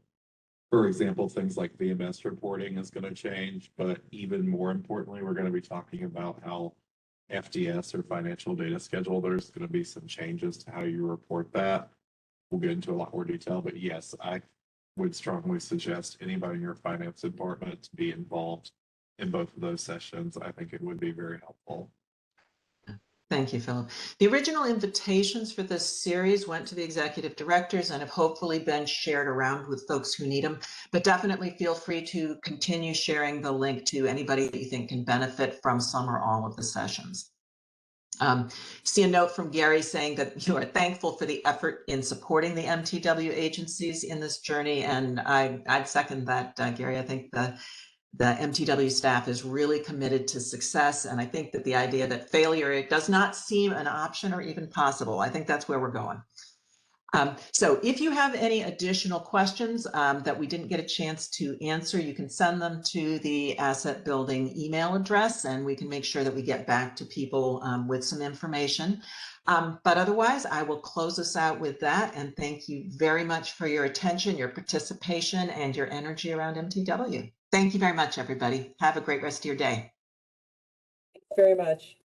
[SPEAKER 4] for example, things like VMS reporting is going to change, but even more importantly, we're going to be talking about how FDS or financial data schedule, there's going to be some changes to how you report that. We'll get into a lot more detail, but yes, I would strongly suggest anybody in your finance department to be involved in both of those sessions. I think it would be very helpful.
[SPEAKER 1] Thank you, Philip. The original invitations for this series went to the executive directors and have hopefully been shared around with folks who need them, but definitely feel free to continue sharing the link to anybody that you think can benefit from some or all of the sessions. See a note from Gary saying that you are thankful for the effort in supporting the MTW agencies in this journey, and I'd second that, Gary. I think the MTW staff is really committed to success. And I think that the idea that failure does not seem an option or even possible, I think that's where we're going. So if you have any additional questions that we didn't get a chance to answer, you can send them to the asset building email address, and we can make sure that we get back to people with some information. But otherwise, I will close us out with that. And thank you very much for your attention, your participation, and your energy around MTW. Thank you very much, everybody. Have a great rest of your day.
[SPEAKER 12] Thanks very much.